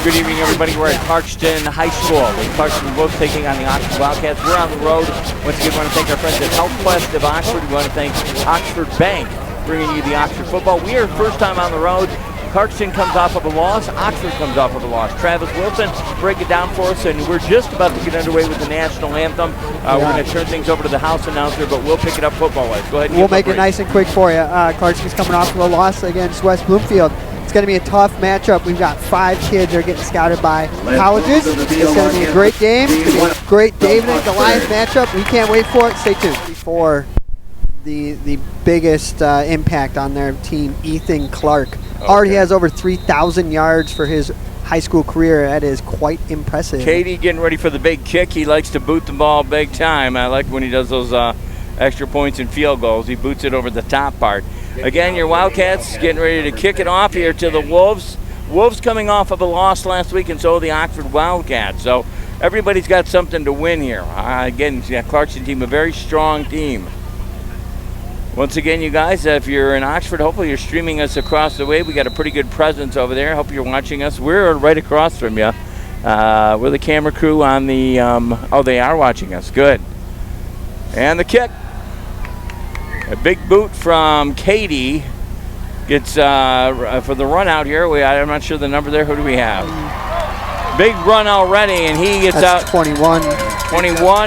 Good evening, everybody. We're at Clarkston High School. The Clarkston Wolves taking on the Oxford Wildcats. We're on the road. Once again, we want to thank our friends at HealthQuest of Oxford. We want to thank Oxford Bank bringing you the Oxford football. We are first time on the road. Clarkston comes off of a loss. Oxford comes off of a loss. Travis Wilson, break it down for us, and we're just about to get underway with the national anthem. We're going to turn things over to the house announcer, but we'll pick it up football-wise. Go ahead. We'll make it nice and quick for you. Clarkston's coming off of a loss against West Bloomfield. It's going to be a tough matchup. We've got 5 kids that are getting scouted by colleges. It's going to be a great game. It's going to be a great David and Goliath matchup. We can't wait for it. Stay tuned. Before the biggest impact on their team, Ethan Clark. Already has over 3,000 yards for his high school career. That is quite impressive. Katie getting ready for the big kick. He likes to boot the ball big time. I like when he does those extra points and field goals. He boots it over the top part. Again, your Wildcats getting ready to kick it off here to the Wolves. Wolves coming off of a loss last week, and so the Oxford Wildcats. So everybody's got something to win here. Again, Clarkston team, a very strong team. Once again, you guys, if you're in Oxford, hopefully you're streaming us across the way. We got a pretty good presence over there. Hope you're watching us. We're right across from you. We're the camera crew on the, oh, they are watching us. Good. And the kick. A big boot from Katie. Gets, for the run out here, I'm not sure the number there. Who do we have? Big run already, and he gets out. 21,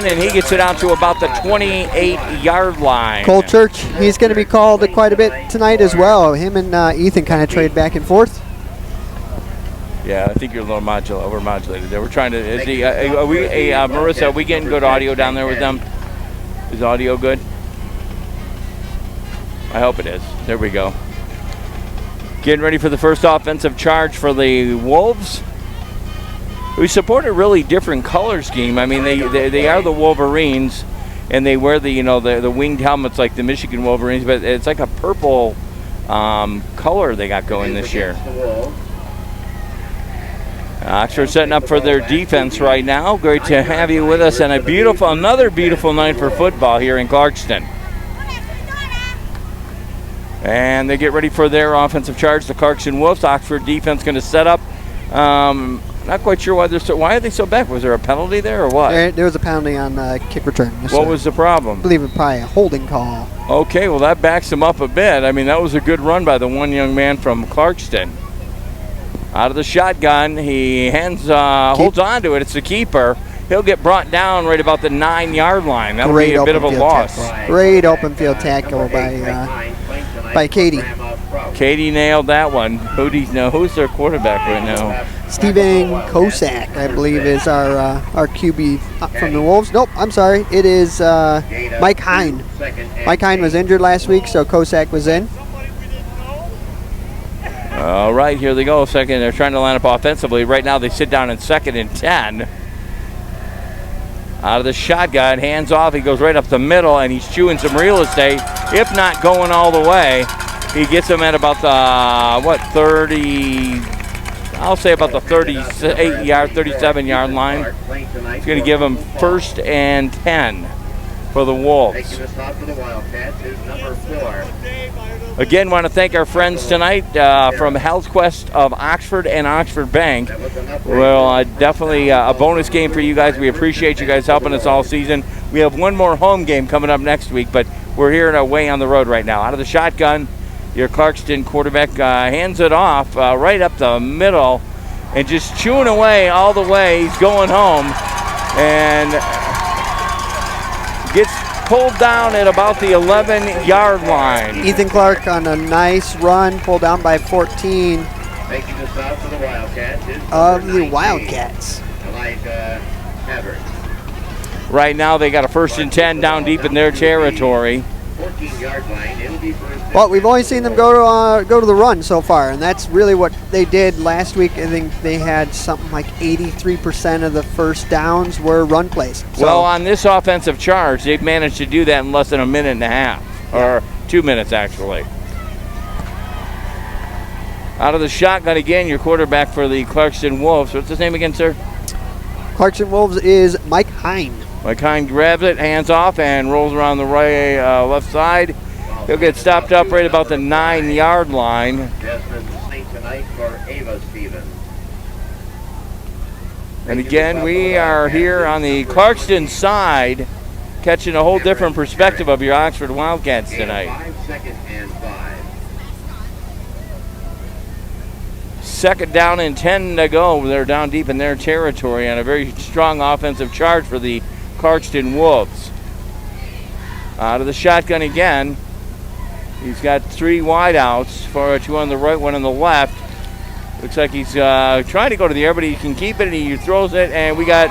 and he gets it out to about the 28-yard line. Cole Church, he's going to be called quite a bit tonight as well. Him and Ethan kind of trade back and forth. Yeah, I think you're a little overmodulated there. We're trying to. Marissa, are we getting good audio down there with them? Is audio good? I hope it is. There we go. Getting ready for the first offensive charge for the Wolves. We support a really different color scheme. I mean, they are the Wolverines, and they wear the winged helmets like the Michigan Wolverines, but it's like a purple color they got going this year. Oxford setting up for their defense right now. Great to have you with us, and another beautiful night for football here in Clarkston. And they get ready for their offensive charge. The Clarkston Wolves. Oxford defense going to set up. Not quite sure why are they so back? Was there a penalty there or what? There was a penalty on kick return. Yes, what was the problem? I believe it was probably a holding call. Okay, well that backs him up a bit. I mean, that was a good run by the one young man from Clarkston. Out of the shotgun, he holds on to it. It's the keeper. He'll get brought down right about the 9-yard line. That'll be a bit of a loss. Great open field tackle by Katie. Katie nailed that one. Who do you know? Who's their quarterback right now? Steven Kosak, I believe, is our QB from the Wolves. Nope, I'm sorry. It is Mike Hine. Mike Hine was injured last week, so Kosak was in. All right, here they go. Second, they're trying to line up offensively. Right now they sit down in 2nd and 10. Out of the shotgun, hands off. He goes right up the middle, and he's chewing some real estate, if not going all the way. He gets him at about the, 30, I'll say about the 37-yard line. He's going to give him 1st and 10 for the Wolves. Again, want to thank our friends tonight from HealthQuest of Oxford and Oxford Bank. Well, definitely a bonus game for you guys. We appreciate you guys helping us all season. We have one more home game coming up next week, but we're here and away on the road right now. Out of the shotgun, your Clarkston quarterback hands it off right up the middle and just chewing away all the way. He's going home and gets pulled down at about the 11-yard line. Ethan Clark on a nice run, pulled down by 14 of the Wildcats. Right now they got a 1st and 10 down deep in their territory. 14-yard line. It'll be first. Well, we've only seen them go to the run so far, and that's really what they did last week. I think they had something like 83% of the first downs were run plays. So, well, on this offensive charge, they've managed to do that in less than a minute and a half, or 2 minutes actually. Out of the shotgun again, your quarterback for the Clarkston Wolves. What's his name again, sir? Clarkston Wolves is Mike Hine. Mike Hine grabs it, hands off, and rolls around the left side. He'll get stopped up right about the 9-yard line. And again, we are here on the Clarkston side, catching a whole different perspective of your Oxford Wildcats tonight. 5 second and 5. Second down and 10 to go. They're down deep in their territory on a very strong offensive charge for the Clarkston Wolves. Out of the shotgun again. He's got 3 wideouts, 2 on the right, 1 on the left. Looks like he's trying to go to the air, but he can keep it, and he throws it, and we got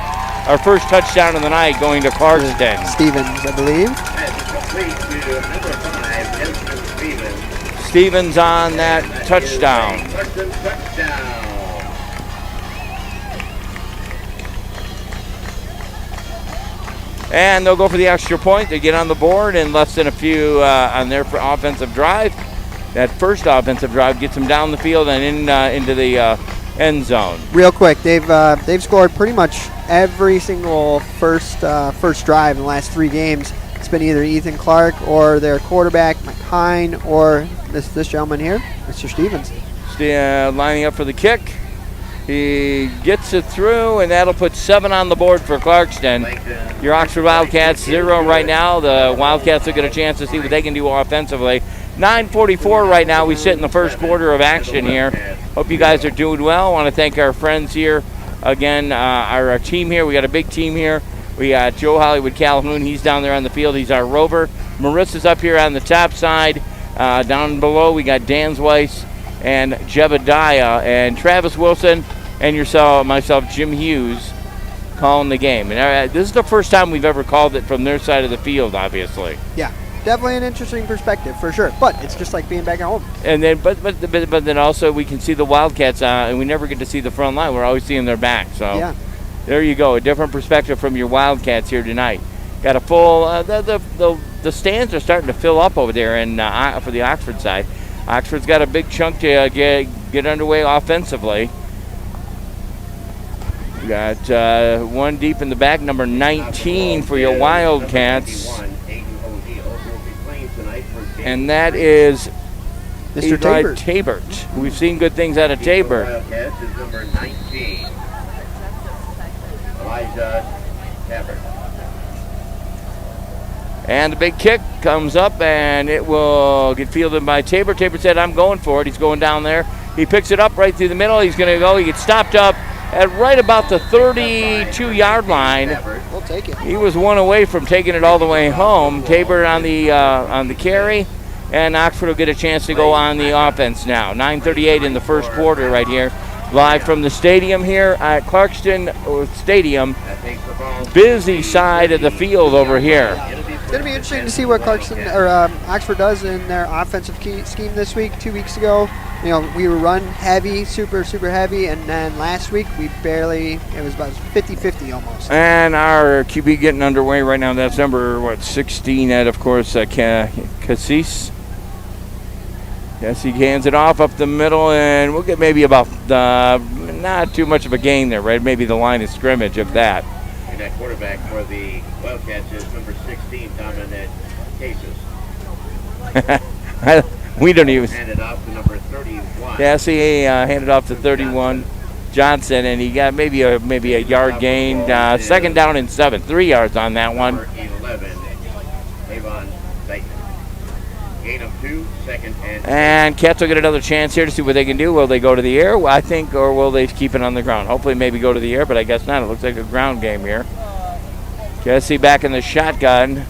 our first touchdown of the night going to Clarkston. Stevens, I believe. That's complete to number 5, Desmond Stevens. Stevens on that touchdown. Touchdown. And they'll go for the extra point. They get on the board in less than a few on their offensive drive. That first offensive drive gets them down the field and into the end zone. Real quick, they've scored pretty much every single first drive in the last 3 games. It's been either Ethan Clark or their quarterback, McHine, or this gentleman here, Mr. Stevens. Lining up for the kick. He gets it through, and that'll put 7 on the board for Clarkston. Your Oxford Wildcats 0 right now. The Wildcats will get a chance to see what they can do offensively. 9:44 right now. We sit in the first quarter of action here. Hope you guys are doing well. I want to thank our friends here. Again, our team here. We got a big team here. We got Joe Hollywood Calhoun. He's down there on the field. He's our rover. Marissa's up here on the top side. Down below, we got Dan Weiss and Jebediah and Travis Wilson and myself, Jim Hughes, calling the game. And this is the first time we've ever called it from their side of the field, obviously. Yeah, definitely an interesting perspective for sure. But it's just like being back at home. And then, but then also we can see the Wildcats, and we never get to see the front line. We're always seeing their back. So yeah, there you go, a different perspective from your Wildcats here tonight. Got a full. The stands are starting to fill up over there, and for the Oxford side, Oxford's got a big chunk to get underway offensively. We got 1 deep in the back, number 19 for your Wildcats. And that is Mr. Tabert. We've seen good things out of Tabert. Wildcats is number 19. Elijah Tabert. And the big kick comes up, and it will get fielded by Tabor. Tabor said, I'm going for it. He's going down there. He picks it up right through the middle. He's going to go. He gets stopped up at right about the 32-yard line. we'll take it. He was 1 away from taking it all the way home. Tabor on the carry, and Oxford will get a chance to go on the offense now. 9:38 in the first quarter right here. Live from the stadium here at Clarkston Stadium. Busy side of the field over here. It's going to be interesting to see what Oxford does in their offensive scheme this week. 2 weeks ago, we were run heavy, super heavy, and then last week it was about 50-50 almost. And our QB getting underway right now. That's number 16 at, of course, Cassis. Yes, he hands it off up the middle, and we'll get maybe about not too much of a gain there, right? Maybe the line of scrimmage, if that. And that quarterback for the Wildcats is number 16, Dominic Cases. We don't even. Handed off to number 31. Yeah, see, he handed off to 31 Johnson, and he got maybe a yard gain. Second down and 7, 3 yards on that one. Number 11, Avon Dyson. Gain of 2, second and. And Cats will get another chance here to see what they can do. Will they go to the air, I think, or will they keep it on the ground? Hopefully, maybe go to the air, but I guess not. It looks like a ground game here. Jesse back in the shotgun.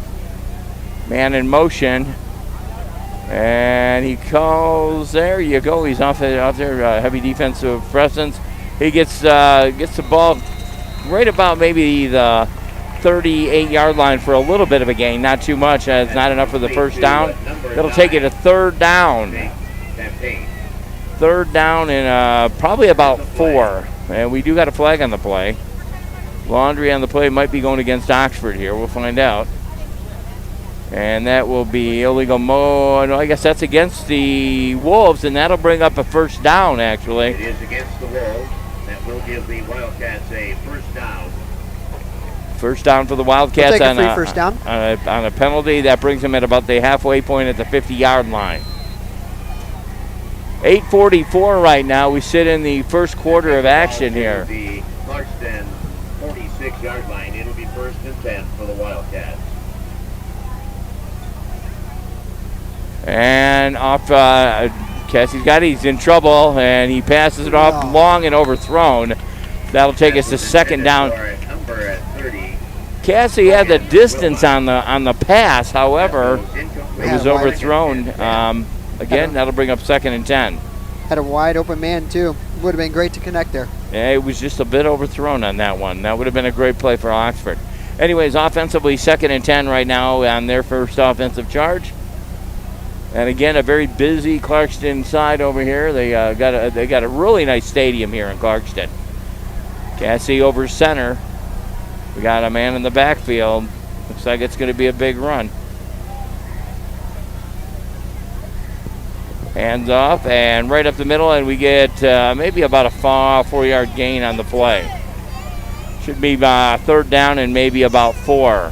Man in motion. And he calls, there you go. He's off there, heavy defensive presence. He gets the ball right about maybe the 38-yard line for a little bit of a gain. Not too much. It's not enough for the first down. That'll take it to third down. Third down and probably about 4. And we do got a flag on the play. Laundry on the play might be going against Oxford here. We'll find out. And that will be illegal I guess that's against the Wolves, and that'll bring up a first down, actually. It is against the Wolves. That will give the Wildcats a first down. First down for the Wildcats on first down. On a penalty. That brings them at about the halfway point at the 50-yard line. 8:44 right now. We sit in the first quarter of action here. The Clarkston 6-yard line. It'll be 1st and 10 for the Wildcats. And off, Cassie's got it. He's in trouble, and he passes it off long and overthrown. That'll take us to 2nd down. Number 30. Cassie had the distance on the pass. However, it was overthrown. Again, that'll bring up 2nd and 10. Had a wide open man, too. Would have been great to connect there. Yeah, it was just a bit overthrown on that one. That would have been a great play for Oxford. Anyways, offensively, 2nd and 10 right now on their first offensive charge. And again, a very busy Clarkston side over here. They got a really nice stadium here in Clarkston. Cassie over center. We got a man in the backfield. Looks like it's going to be a big run. Hands off and right up the middle, and we get maybe about a 4-yard gain on the play. Should be 3rd down and maybe about 4.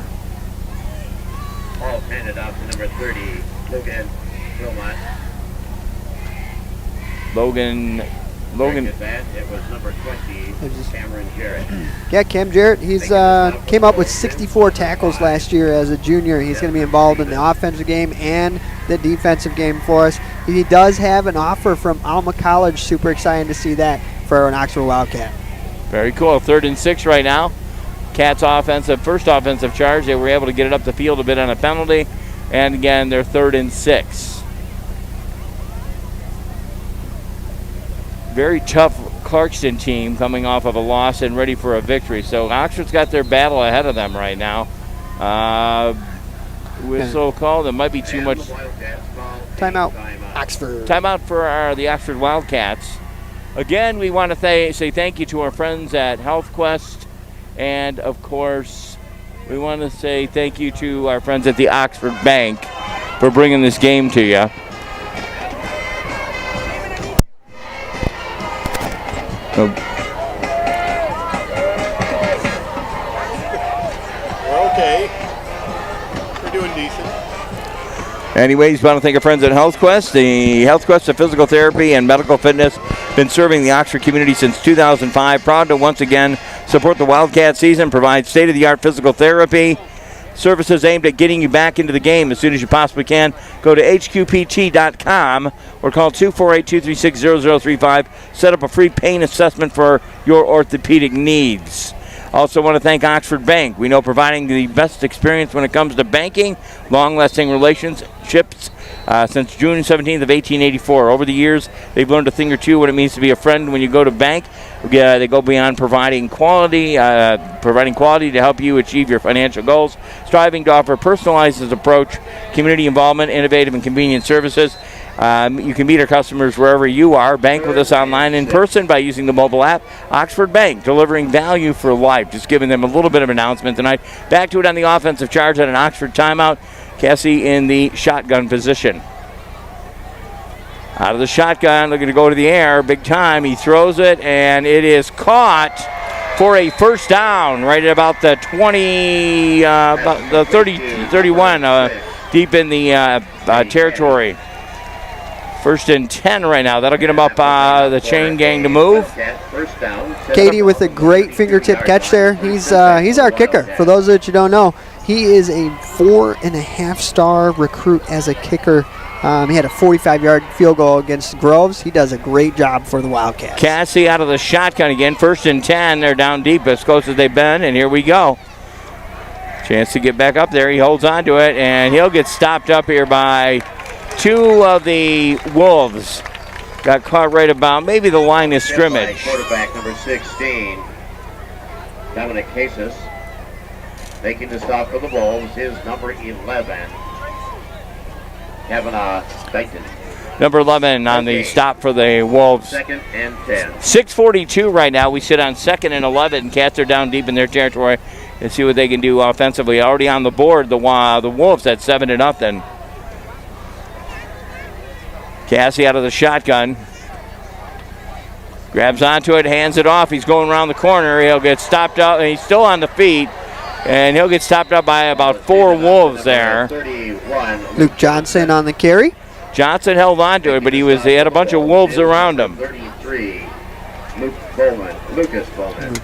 Ball handed off to number 30, Logan Wilmot. Logan. It was number 20, Cameron Jarrett. Yeah, Cam Jarrett, he's came up with 64 tackles last year as a junior. He's going to be involved in the offensive game and the defensive game for us. He does have an offer from Alma College. Super excited to see that for an Oxford Wildcat. Very cool. 3rd and 6 right now. Cats first offensive charge. They were able to get it up the field a bit on a penalty. And again, they're 3rd and 6. Very tough Clarkston team coming off of a loss and ready for a victory. So Oxford's got their battle ahead of them right now. Whistle called. It might be too much. Timeout, Oxford. Timeout for the Oxford Wildcats. Again, we want to say thank you to our friends at HealthQuest. And, of course, we want to say thank you to our friends at the Oxford Bank for bringing this game to you. We're okay. We're doing decent. Anyways, want to thank our friends at HealthQuest. The HealthQuest of Physical Therapy and Medical Fitness, been serving the Oxford community since 2005. Proud to once again support the Wildcat season, provide state-of-the-art physical therapy services aimed at getting you back into the game as soon as you possibly can. Go to hqpt.com or call 248-236-0035. Set up a free pain assessment for your orthopedic needs. Also want to thank Oxford Bank. We know providing the best experience when it comes to banking, long-lasting relationships since June 17th of 1884. Over the years, they've learned a thing or two what it means to be a friend when you go to bank. They go beyond providing quality to help you achieve your financial goals, striving to offer a personalized approach, community involvement, innovative and convenient services. You can meet our customers wherever you are. Bank with us online in person by using the mobile app. Oxford Bank, delivering value for life. Just giving them a little bit of announcement tonight. Back to it on the offensive charge at an Oxford timeout. Cassie in the shotgun position. Out of the shotgun, looking to go to the air. Big time. He throws it, and it is caught for a first down right at about the 20, about the 30, 31, deep in the territory. 1st and 10 right now. That'll get him up the chain gang to move. Katie with a great fingertip catch there. He's our kicker. For those that you don't know, he is a 4.5-star recruit as a kicker. He had a 45-yard field goal against Groves. He does a great job for the Wildcats. Cassie out of the shotgun again. 1st and 10. They're down deep as close as they've been, and here we go. Chance to get back up there. He holds on to it, and he'll get stopped up here by 2 of the Wolves. Got caught right about maybe the line of scrimmage. Quarterback number 16, Dominic Casas, making the stop for the Wolves is number 11, Kavanaugh Dayton. Number 11 on the stop for the Wolves. 2nd and 10. 6:42 right now. We sit on 2nd and 11. Cats are down deep in their territory and see what they can do offensively. Already on the board, the Wolves at 7-0. Cassie out of the shotgun. Grabs onto it, hands it off. He's going around the corner. He'll get stopped up, and he's still on the feet. And he'll get stopped up by about 4 Wolves there. Luke Johnson on the carry. Johnson held on to it, but he had a bunch of Wolves around him. 33, Lucas Bowman.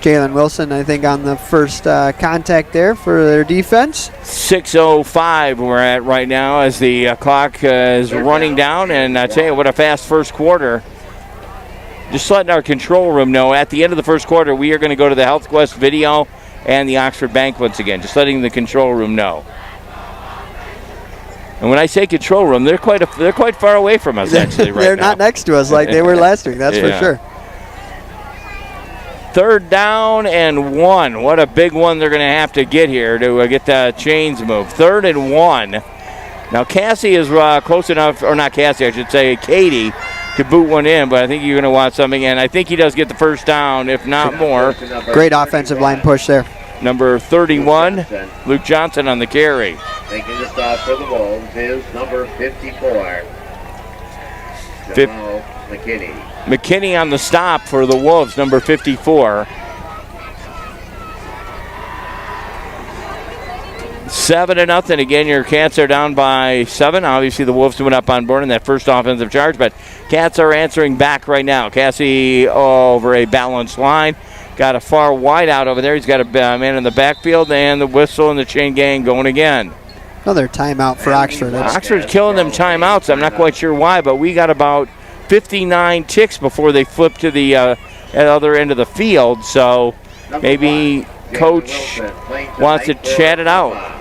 Jalen Wilson, I think, on the first contact there for their defense. 6:05 we're at right now as the clock is running down, and I tell you what, a fast first quarter. Just letting our control room know at the end of the first quarter we are going to go to the Health Quest video and the Oxford Bank once again. Just letting the control room know. And when I say control room, they're quite far away from us actually right now. They're not next to us like they were last week. That's for sure. 3rd down and 1. What a big one they're going to have to get here to get the chains moved. 3rd and 1. Now Cassie is close enough, or not Cassie, I should say, Katie, to boot one in, but I think you're going to want something, and I think he does get the first down, if not more. Great offensive line push there. Number 31, Luke Johnson on the carry. Making the stop for the Wolves is number 54, Jamal McKinney. McKinney on the stop for the Wolves, number 54. 7-0. Again, your Cats are down by 7. Obviously, the Wolves went up on board in that first offensive charge, but Cats are answering back right now. Cassie over a balanced line. Got a far wide out over there. He's got a man in the backfield, and the whistle and the chain gang going again. Another timeout for Oxford. Oxford's killing them timeouts. I'm not quite sure why, but we got about 59 ticks before they flip to the other end of the field. So maybe Coach wants to chat it out.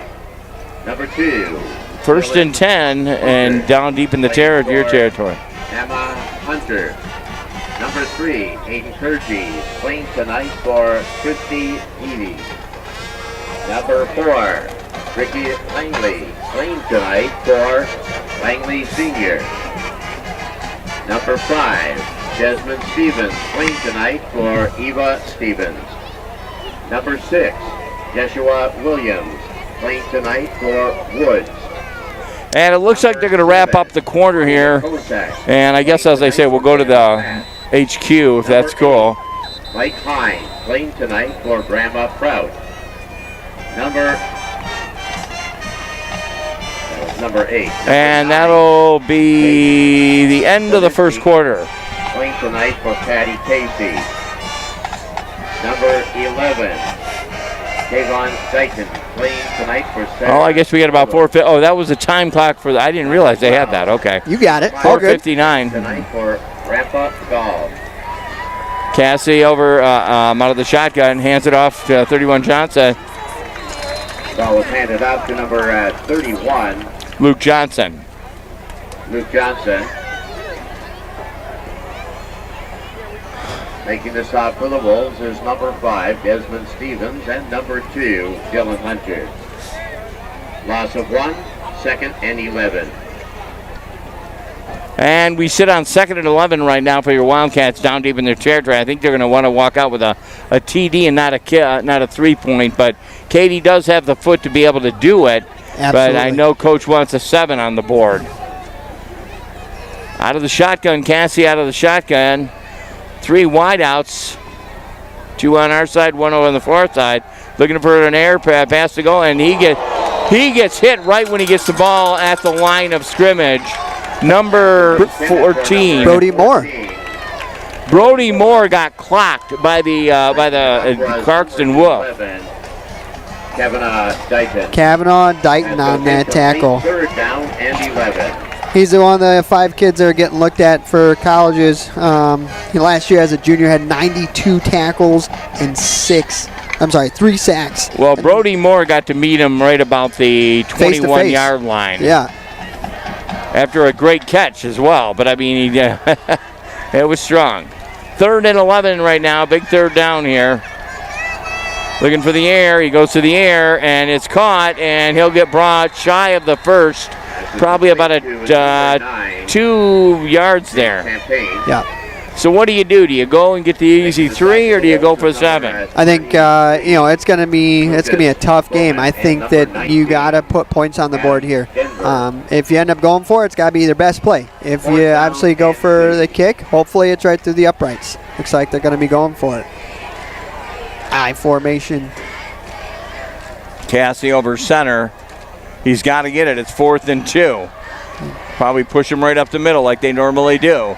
Number 2. 1st and 10, and down deep in the your territory. Emma Hunter. Number 3, Aiden Kurgi, playing tonight for Christy Edie. Number 4, Ricky Langley, playing tonight for Langley Sr. Number 5, Desmond Stevens, playing tonight for Eva Stevens. Number 6, Joshua Williams, playing tonight for Woods. And it looks like they're going to wrap up the quarter here. And I guess, as I say, we'll go to the HQ if that's cool. Mike Hine, playing tonight for Grandma Prout. Number 8. And that'll be the end of the first quarter. Playing tonight for Patty Casey. Number 11, Kayvon Dyken, playing tonight for Sarah. Oh, I guess we got about 4:50. Oh, that was a time clock for I didn't realize they had that. Okay. You got it. 4:59. Tonight for Grandpa Gall. Cassie over out of the shotgun, hands it off to 31 Johnson. Ball was handed out to number 31. Luke Johnson. Luke Johnson. Making the stop for the Wolves is number 5, Desmond Stevens, and number 2, Dylan Hunter. Loss of 1, 2nd and 11. And we sit on 2nd and 11 right now for your Wildcats down deep in their territory. I think they're going to want to walk out with a TD and not a 3-point, but Katie does have the foot to be able to do it. Absolutely. But I know Coach wants a 7 on the board. Out of the shotgun, Cassie out of the shotgun. 3 wideouts. 2 on our side, 1 over on the far side. Looking for an air pass to go, and he gets hit right when he gets the ball at the line of scrimmage. Number 14. Brody Moore. Brody Moore got clocked by the Clarkston Wolf. Kavanaugh Dighton on that tackle. 3rd down and 11. He's the one of the 5 kids that are getting looked at for colleges. He last year as a junior had 92 tackles and 3 sacks. Well, Brody Moore got to meet him right about the 21-yard line. Yeah. After a great catch as well, but I mean, it was strong. 3rd and 11 right now, big 3rd down here. Looking for the air, he goes to the air, and it's caught, and he'll get brought shy of the first, probably about 2 yards there. Yeah. So what do? Do you go and get the easy 3, or do you go for 7? I think it's gonna be a tough game. I think that you gotta put points on the board here. If you end up going for it, it's gotta be their best play. If you obviously go for the kick, hopefully it's right through the uprights. Looks like they're gonna be going for it. I formation. Cassie over center. He's got to get it. It's 4th and 2. Probably push him right up the middle like they normally do.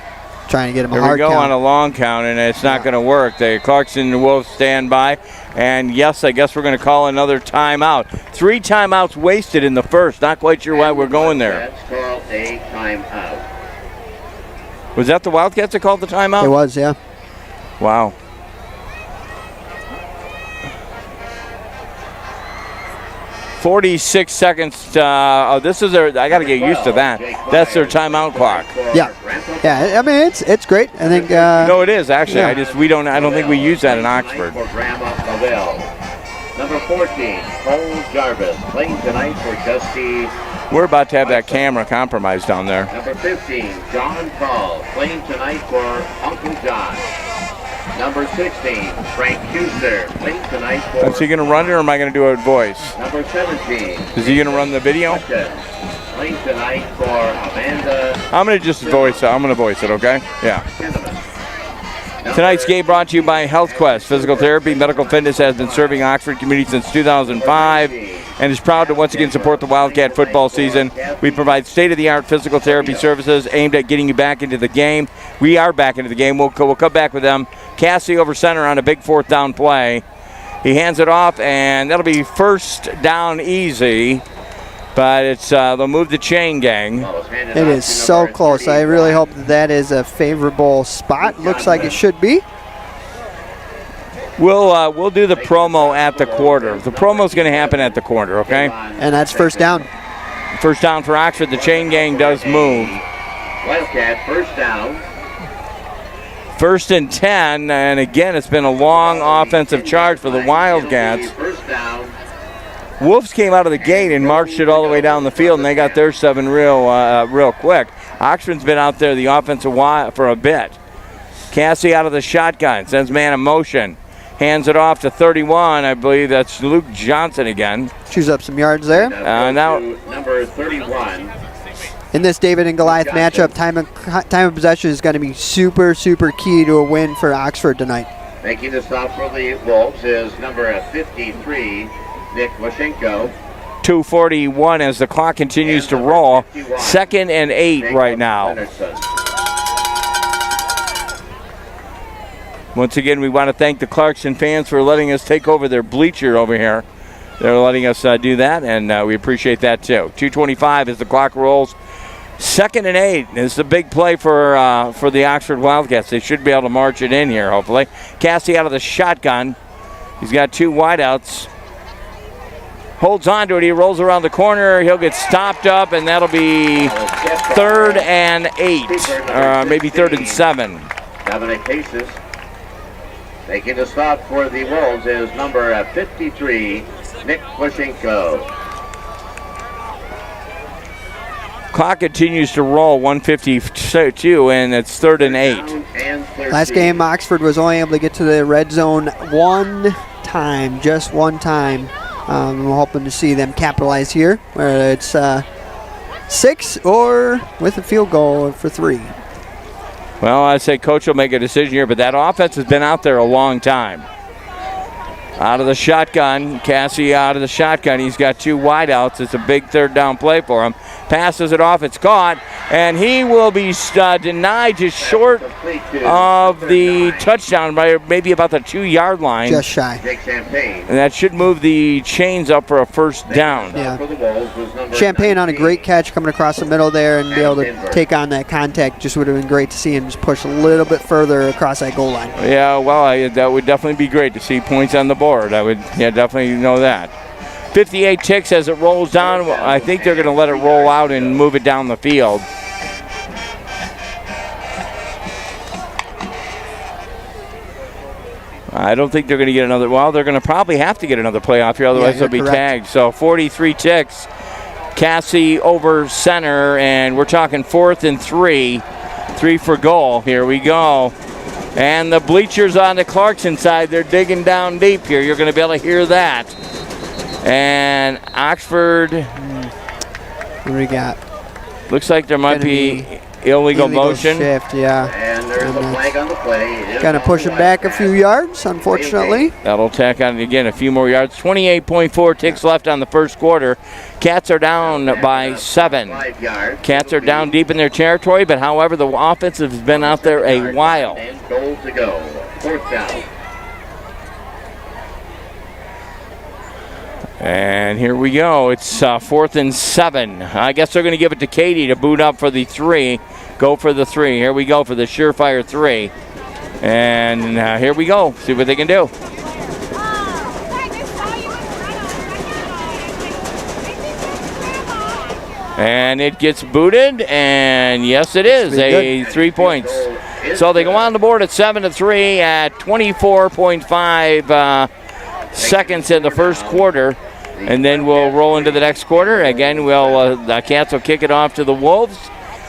trying to get him a Here hard we go count. on a long count, and it's not going to work. The Clarkston Wolves stand by. And, yes, I guess we're going to call another timeout. 3 timeouts wasted in the first. Not quite sure why we're going there. Let's call a timeout. Was that the Wildcats that called the timeout? It was, yeah. Wow. .46 seconds. This is their. I got to get used to that. That's their timeout clock. Yeah. Yeah, I mean, it's great. I think. No, it is actually. Yeah. I don't think we use that in Oxford. Number 14, Cole Jarvis, playing tonight for Dusty. We're about to have that camera compromised down there. Number 15, John Paul, playing tonight for Uncle John. Number 16, Frank Huster, playing tonight for... Is he going to run it, or am I going to do a voice? Number 17. Is he going to run the video? Playing tonight for Amanda... I'm going to just voice it. I'm going to voice it, okay? Yeah. Tonight's game brought to you by Health Quest. Physical therapy, medical fitness has been serving Oxford community since 2005 and is proud to once again support the Wildcat football season. We provide state-of-the-art physical therapy services aimed at getting you back into the game. We are back into the game. We'll come back with them. Cassie over center on a big 4th down play. He hands it off, and that'll be first down easy. But it's they'll move the chain gang. It is so close. I really hope that is a favorable spot. Looks like it should be. We'll do the promo at the quarter. The promo's going to happen at the quarter, okay? And that's first down. First down for Oxford. The chain gang does move. Wildcat, first down. 1st and 10, and again, it's been a long offensive charge for the Wildcats. First down. Wolves came out of the gate and marched it all the way down the field, and they got their 7 real quick. Oxford's been out there the offensive for a bit. Cassie out of the shotgun, sends man in motion. Hands it off to 31. I believe that's Luke Johnson again. Chews up some yards there. Now number 31. In this David and Goliath matchup, time of possession is going to be super, super key to a win for Oxford tonight. Making the stop for the Wolves is number 53, Nick Washenko. 2:41 as the clock continues to roll. 2nd and 8 right now. Once again, we want to thank the Clarkston fans for letting us take over their bleacher over here. They're letting us do that, and we appreciate that too. 2:25 as the clock rolls. 2nd and 8 is the big play for the Oxford Wildcats. They should be able to march it in here, hopefully. Cassie out of the shotgun. He's got 2 wideouts. Holds on to it. He rolls around the corner. He'll get stopped up, and that'll be 3rd and 8, or maybe 3rd and 7. Dominic Cases. Making the stop for the Wolves is number 53, Nick Washenko. Clock continues to roll, 1:52, and it's 3rd and 8. Last game, Oxford was only able to get to the red zone one time, just one time. We're hoping to see them capitalize here, whether it's 6 or with a field goal for 3. Well, I'd say Coach will make a decision here, but that offense has been out there a long time. Out of the shotgun, Cassie out of the shotgun. He's got 2 wideouts. It's a big 3rd down play for him. Passes it off. It's caught, and he will be denied just short of the touchdown by maybe about the 2-yard line. Just shy. And that should move the chains up for a first down. Yeah. Champagne on a great catch coming across the middle there and be able to take on that contact. Just would have been great to see him just push a little bit further across that goal line. Yeah, well, that would definitely be great to see points on the board. I would definitely know that. 58 ticks as it rolls down. I think they're going to let it roll out and move it down the field. I don't think they're going to get another. Well, they're going to probably have to get another playoff here, otherwise they'll be correct. tagged. So 43 ticks. Cassie over center, and we're talking 4th and 3. 3 for goal. Here we go. And the bleachers on the Clarkston side, they're digging down deep here. You're going to be able to hear that. And Oxford. What do we got? Looks like there might be illegal motion. Shift, yeah. And there's a flag on the play. play is Kind of push him back a few yards, unfortunately. That'll tack on again a few more yards. 28.4 ticks left on the first quarter. Cats are down by 7. Cats are down deep in their territory, but however, the offense has been out there a while. And goal to go. 4th down. And here we go. It's 4th and 7. I guess they're going to give it to Katie to boot up for the 3. Go for the 3. Here we go for the surefire 3. And here we go. See what they can do. And it gets booted, and yes, it is a 3 points. So they go on the board at 7-3 at 24.5 seconds in the first quarter, and then we'll roll into the next quarter. Again, the Cats will kick it off to the Wolves,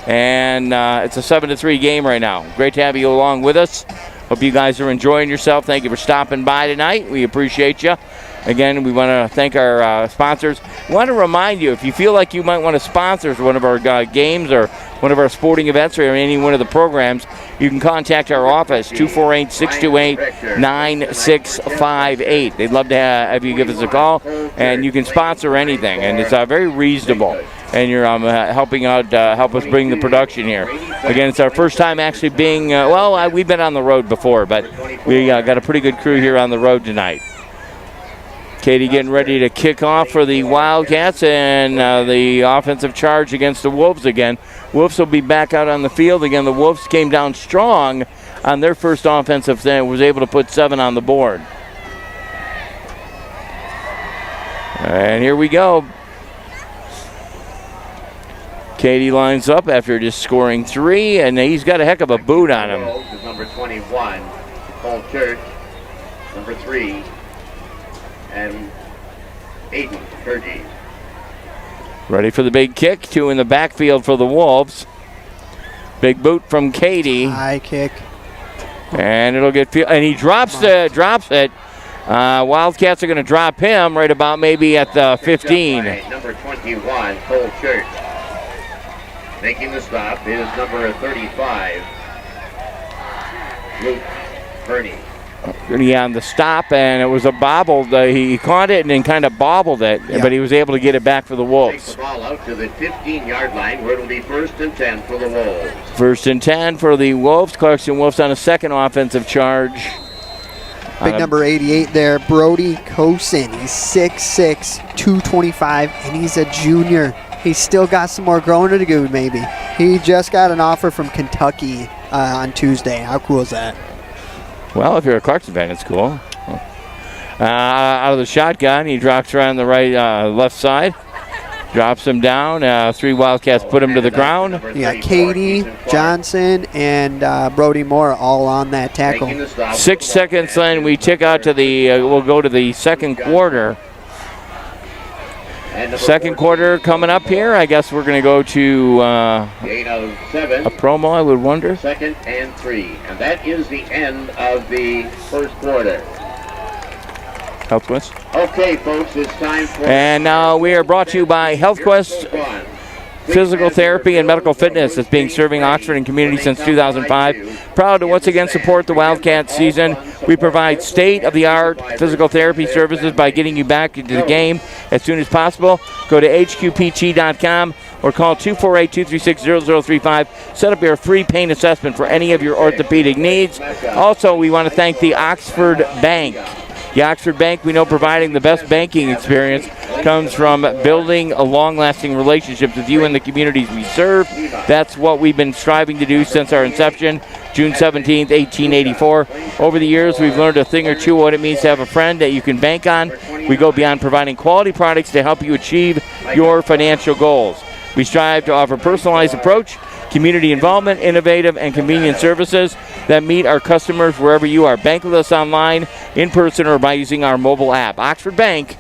and it's a 7-3 game right now. Great to have you along with us. Hope you guys are enjoying yourself. Thank you for stopping by tonight. We appreciate you. Again, we want to thank our sponsors. We want to remind you, if you feel like you might want to sponsor one of our games or one of our sporting events or any one of the programs, you can contact our office, 248-628-9658. They'd love to have you give us a call, and you can sponsor anything, and it's very reasonable. And you're helping out, help us bring the production here. Again, it's our first time actually being, we've been on the road before, but we got a pretty good crew here on the road tonight. Katie getting ready to kick off for the Wildcats, and the offensive charge against the Wolves again. Wolves will be back out on the field again. The Wolves came down strong on their first offensive thing, was able to put 7 on the board. And here we go. Katie lines up after just scoring 3, and he's got a heck of a boot on him. Number 21, Cole Church. Number 3, and Aiden Fergie. Ready for the big kick. 2 in the backfield for the Wolves. Big boot from Katie. High kick. And it'll get, and he drops it. Wildcats are going to drop him right about maybe at the 15. Number 21, Cole Church. Making the stop is number 35, Luke Fernie. On the stop, and it was a bobble. He caught it and then kind of bobbled it, but he was able to get it back for the Wolves. Takes the ball out to the 15-yard line, where it'll be 1st and 10 for the Wolves. 1st and 10 for the Wolves. Clarkston Wolves on a second offensive charge. Big number 88 there, Brody Cosin. He's 6'6", 225, and he's a junior. He's still got some more growing to do, maybe. He just got an offer from Kentucky on Tuesday. How cool is that? Well, if you're a Clarkston fan, it's cool. Out of the shotgun, he drops around the left side. Drops him down. 3 Wildcats put him to the ground. Yeah, Katie, Johnson, and Brody Moore all on that tackle. 6 seconds in, we tick out to the, we'll go to the second quarter. Second quarter coming up here. I guess we're going to go to a promo, I would wonder. 2nd and 3. And that is the end of the first quarter. HealthQuest. Okay, folks, it's time for... And now we are brought to you by HealthQuest Physical Therapy and Medical Fitness. That's being serving Oxford and community since 2005. Proud to once again support the Wildcats season. We provide state-of-the-art physical therapy services by getting you back into the game as soon as possible. Go to hqpt.com or call 248-236-0035. Set up your free pain assessment for any of your orthopedic needs. Also, we want to thank the Oxford Bank. The Oxford Bank, we know, providing the best banking experience comes from building a long-lasting relationships with you and the communities we serve. That's what we've been striving to do since our inception, June 17th, 1884. Over the years, we've learned a thing or two what it means to have a friend that you can bank on. We go beyond providing quality products to help you achieve your financial goals. We strive to offer a personalized approach, community involvement, innovative, and convenient services that meet our customers wherever you are. Bank with us online, in person, or by using our mobile app. Oxford Bank,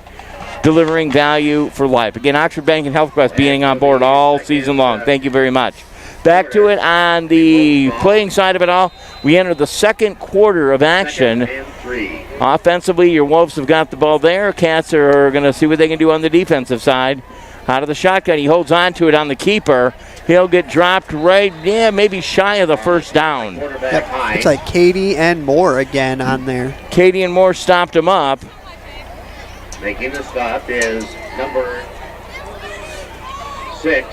delivering value for life. Again, Oxford Bank and HealthQuest being on board all season long. Thank you very much. Back to it on the playing side of it all. We enter the second quarter of action. Offensively, your Wolves have got the ball there. Cats are going to see what they can do on the defensive side. Out of the shotgun, he holds on to it on the keeper, He'll get dropped right, maybe shy of the first down. Quarterback high. It's like Katie and Moore again on there. Katie and Moore stopped him up. Making the stop is number 6,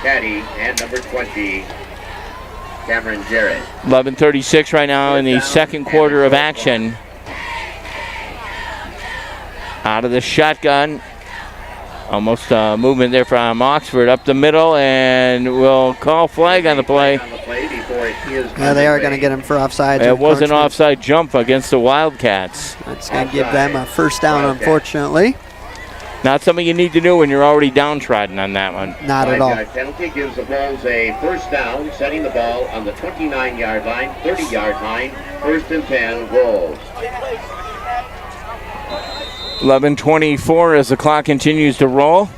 Caddy, and number 20, Cameron Jarrett. 11:36 right now in the second quarter of action. Out of the shotgun. Almost movement there from Oxford up the middle, and we'll call flag on the play. Yeah, they are going to get him for offside. It was an offside jump against the Wildcats. That's going to give them a first down, unfortunately. Not something you need to do when you're already downtrodden on that one. Not at all. Penalty gives the Bulls a first down, setting the ball on the 29-yard line, 30-yard line, 1st and 10, Bulls. 11:24 as the clock continues to roll.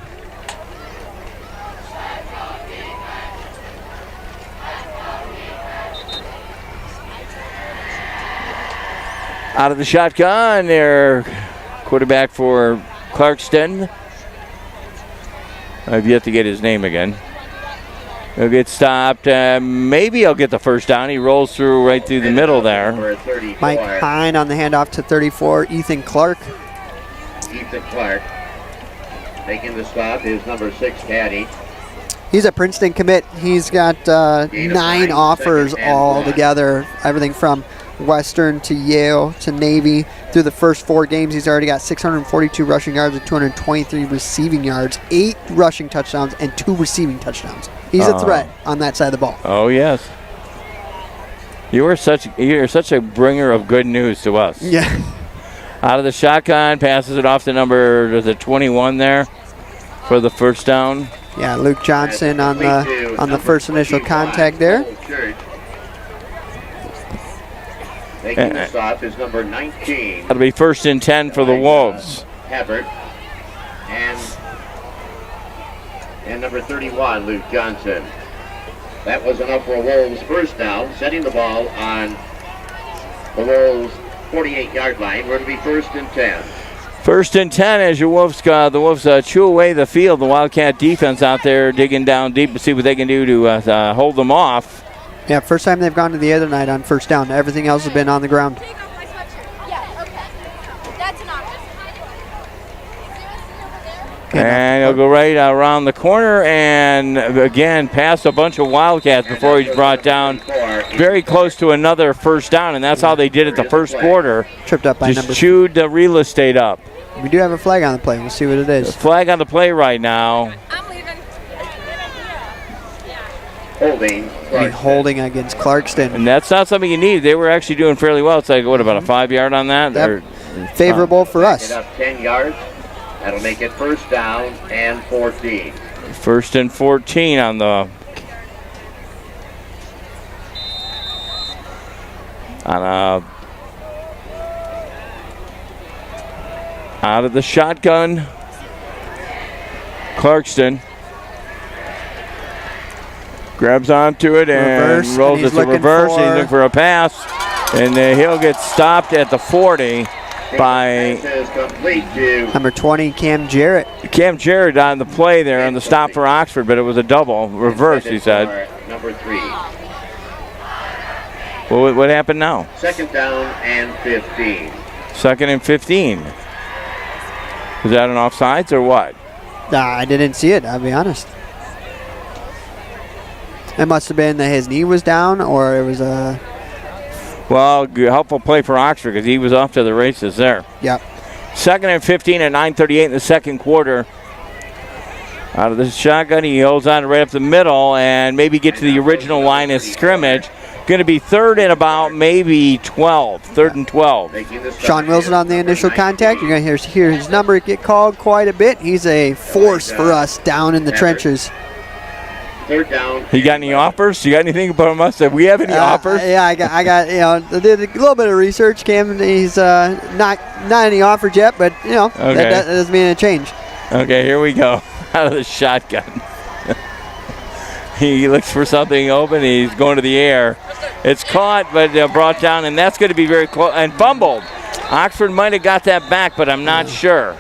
Out of the shotgun, their quarterback for Clarkston. I've yet to get his name again. He'll get stopped. Maybe he'll get the first down. He rolls through right through the middle there. Mike Hine on the handoff to 34, Ethan Clark. Ethan Clark. Making the stop is number 6, Caddy. He's a Princeton commit. He's got 9 offers all together. Everything from Western to Yale to Navy. Through the first 4 games, he's already got 642 rushing yards and 223 receiving yards, 8 rushing touchdowns and 2 receiving touchdowns. He's a threat on that side of the ball. Oh yes. You're such a bringer of good news to us. Yeah. Out of the shotgun, passes it off to number 21 there for the first down. Yeah, Luke Johnson on the first initial contact there. Making the stop is number 19. That'll be 1st and 10 for the Wolves. Havert. And number 31, Luke Johnson. That was enough for a Wolves first down, setting the ball on the Wolves 48-yard line. We're going to be 1st and 10. 1st and 10 as the Wolves chew away the field. The Wildcat defense out there digging down deep to see what they can do to hold them off. Yeah, first time they've gone to the other night on first down. Everything else has been on the ground. And he'll go right around the corner and again past a bunch of Wildcats before he's brought down very close to another first down, and that's how they did it the first quarter. Tripped up by just chewed the real estate up. We do have a flag on the play. We'll see what it is. Flag on the play right now. I'm leaving. Holding against Clarkston. And that's not something you need. They were actually doing fairly well. It's like, what, about a 5-yard on that? Yep. Favorable for us. Up 10 yards. That'll make it first down and 14. 1st and 14 on the out of the shotgun. Clarkston grabs onto it and rolls it to reverse. He's looking for a pass, and he'll get stopped at the 40 by number 20, Cam Jarrett. Cam Jarrett on the play there on the stop for Oxford, but it was a double reverse, he said. Number 3. Well, what happened now? 2nd down and 15. 2nd and 15. Was that an offsides or what? I didn't see it, I'll be honest. It must have been that his knee was down, or it was a... Well, helpful play for Oxford because he was off to the races there. Yep. 2nd and 15 at 9:38 in the second quarter. Out of the shotgun, he holds on right up the middle and maybe get to the original line of scrimmage. Going to be 3rd and about maybe 12. 3rd and 12. Sean Wilson on the initial contact. You're going to hear his number get called quite a bit. He's a force for us down in the trenches. 3rd down. You got any offers? You got anything from us? Do we have any offers? Yeah, I got. I did a little bit of research. Cam, he's not any offers yet, but that doesn't mean a change. Okay, here we go. Out of the shotgun. He looks for something open. He's going to the air. It's caught, but brought down, and that's going to be very close and fumbled. Oxford might have got that back, but I'm not sure.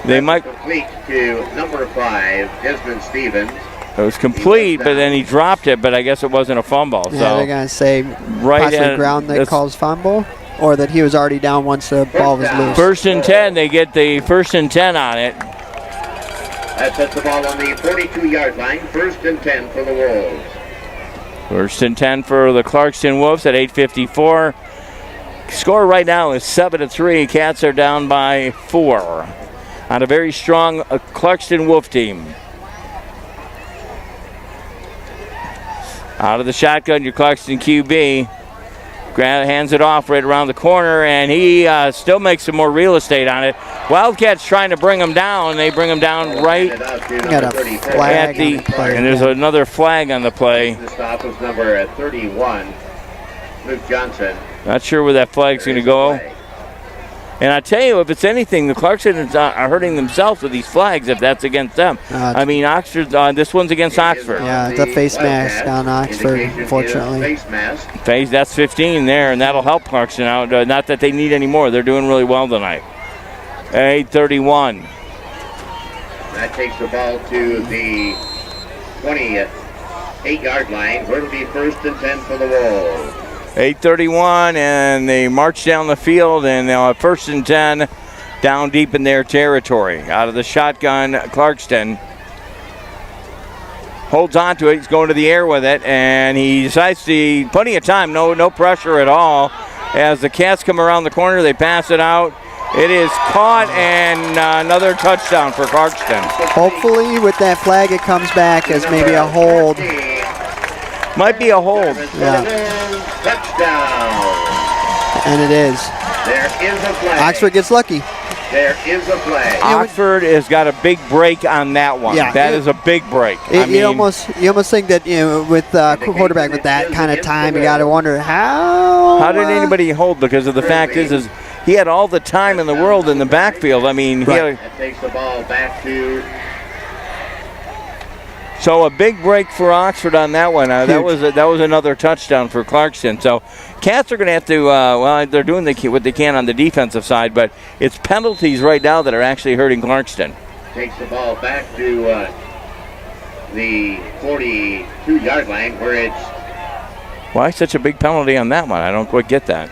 They might. Complete to number 5, Desmond Stevens. It was complete, but then he dropped it. But I guess it wasn't a fumble. Yeah, so they're gonna say possibly ground that calls fumble, or that he was already down once the ball was loose. 1st and 10. They get the 1st and 10 on it. That sets the ball on the 42-yard line. 1st and 10 for the Wolves. 1st and 10 for the Clarkston Wolves at 8:54. Score right now is 7-3. Cats are down by 4 on a very strong Clarkston Wolf team. Out of the shotgun, your Clarkston QB. Hands it off right around the corner, and he still makes some more real estate on it. Wildcats trying to bring him down. They bring him down right Got a flag on the play. And there's another flag on the play. The stop was number 31, Luke Johnson. Not sure where that flag's going to go. And I tell you, if it's anything, the Clarksons are hurting themselves with these flags if that's against them. I mean, Oxford. This one's against Oxford. Yeah, it's a face mask on Oxford, unfortunately. Face mask. Face, that's 15 there, and that'll help Clarkston out. Not that they need any more. They're doing really well tonight. 8:31. That takes the ball to the 28-yard line, where it'll be 1st and 10 for the Wolves. 8:31, and they march down the field, and now at 1st and 10, down deep in their territory. Out of the shotgun, Clarkston holds on to it. He's going to the air with it, and he decides to plenty of time, no pressure at all. As the Cats come around the corner, they pass it out. It is caught, and another touchdown for Clarkston. Hopefully, with that flag, it comes back as maybe a hold. Might be a hold. Yeah. Touchdown. And it is. There is a flag. Oxford gets lucky. There is a flag. Oxford has got a big break on that one. Yeah, that is a big break. You almost think that with quarterback with that kind of time, you got to wonder how did anybody hold? Because of the fact is he had all the time in the world in the backfield. I mean, That takes the ball back to. So a big break for Oxford on that one. That was another touchdown for Clarkston. So Cats are going to have to, they're doing what they can on the defensive side, but it's penalties right now that are actually hurting Clarkston. Takes the ball back to the 42-yard line, where it's. Why such a big penalty on that one? I don't quite get that.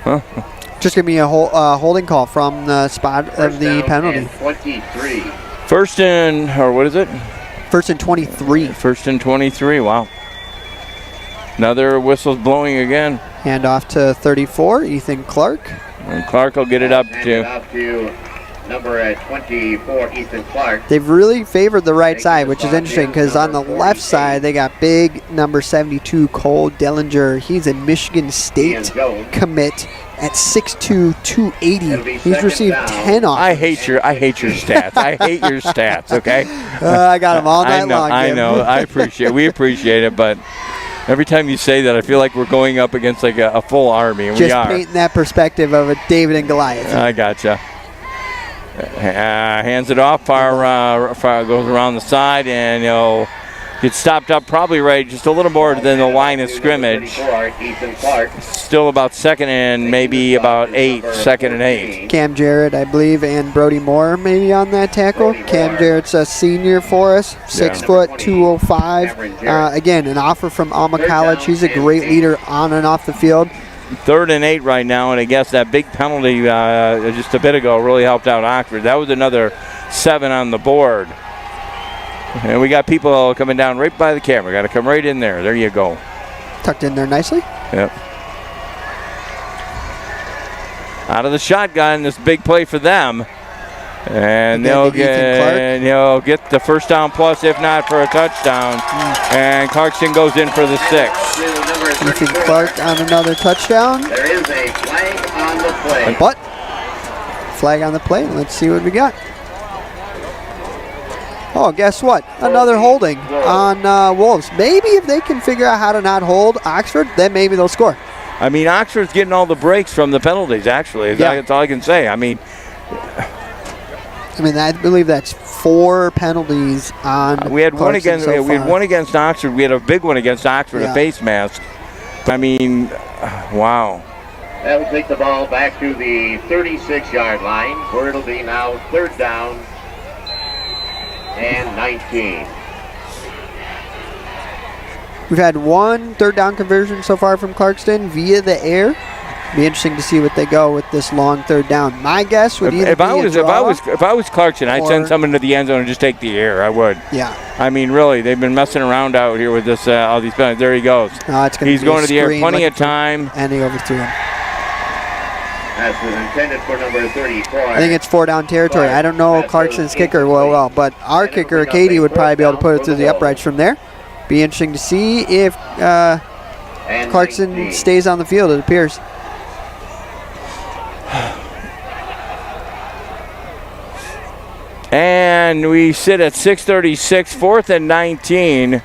Huh? Just give me a holding call from the spot of the penalty. 23. 1st and, or what is it? 1st and 23. 1st and 23, wow. Another whistle's blowing again. Hand off to 34, Ethan Clark. And Clark will get it up to number 24, Ethan Clark. They've really favored the right side, which is interesting because on the left side, they got big number 72, Cole Dellinger. He's a Michigan State commit at 6'2", 280. He's received 10 offers. I hate your stats. I hate your stats, okay? I got them all night long. I know. We appreciate it, but every time you say that, I far like we're going up against like a full army, and we are. Just painting that perspective of a David and Goliath. I gotcha. Hands it off, far goes around the side, and he'll get stopped up probably right just a little more than the line of scrimmage. Still about 2nd and maybe about 2nd and 8. Cam Jarrett, I believe, and Brody Moore maybe on that tackle. Cam Jarrett's a senior for us, 6 foot, 205. Again, an offer from Alma College. He's a great leader on and off the field. 3rd and 8 right now, and I guess that big penalty just a bit ago really helped out Oxford. That was another 7 on the board. And we got people coming down right by the camera. Got to come right in there. There you go. Tucked in there nicely. Yep. Out of the shotgun, this big play for them. And they'll get the 1st down plus, if not for a touchdown. And Clarkston goes in for the 6. Ethan Clark on another touchdown. There is a flag on the play. But flag on the play. Let's see what we got. Oh, guess what? Another holding on Wolves. Maybe if they can figure out how to not hold Oxford, then maybe they'll score. I mean, Oxford's getting all the breaks from the penalties, actually. That's all I can say. I believe that's 4 penalties on. We had one against. we had one against Oxford. We had a big one against Oxford, a face mask. I mean, wow. That will take the ball back to the 36-yard line, where it'll be now 3rd down and 19. We've had 1 3rd down conversion so far from Clarkston via the air. Be interesting to see what they go with this long 3rd down. My guess would either if I was Clarkston, I'd send or- someone to the end zone and just take the air. I would. Yeah. I mean, really, they've been messing around out here with this. All these penalties. There he goes. No, it's He's going to the air. Plenty of time. And he overthrew him. That was intended for number 34. I think it's 4 down territory. I don't know Clarkston's kicker well, but our kicker, Katie, would probably be able to put it through the uprights from there. Be interesting to see if Clarkston stays on the field, it appears. And we sit at 6:36, 4th and 19.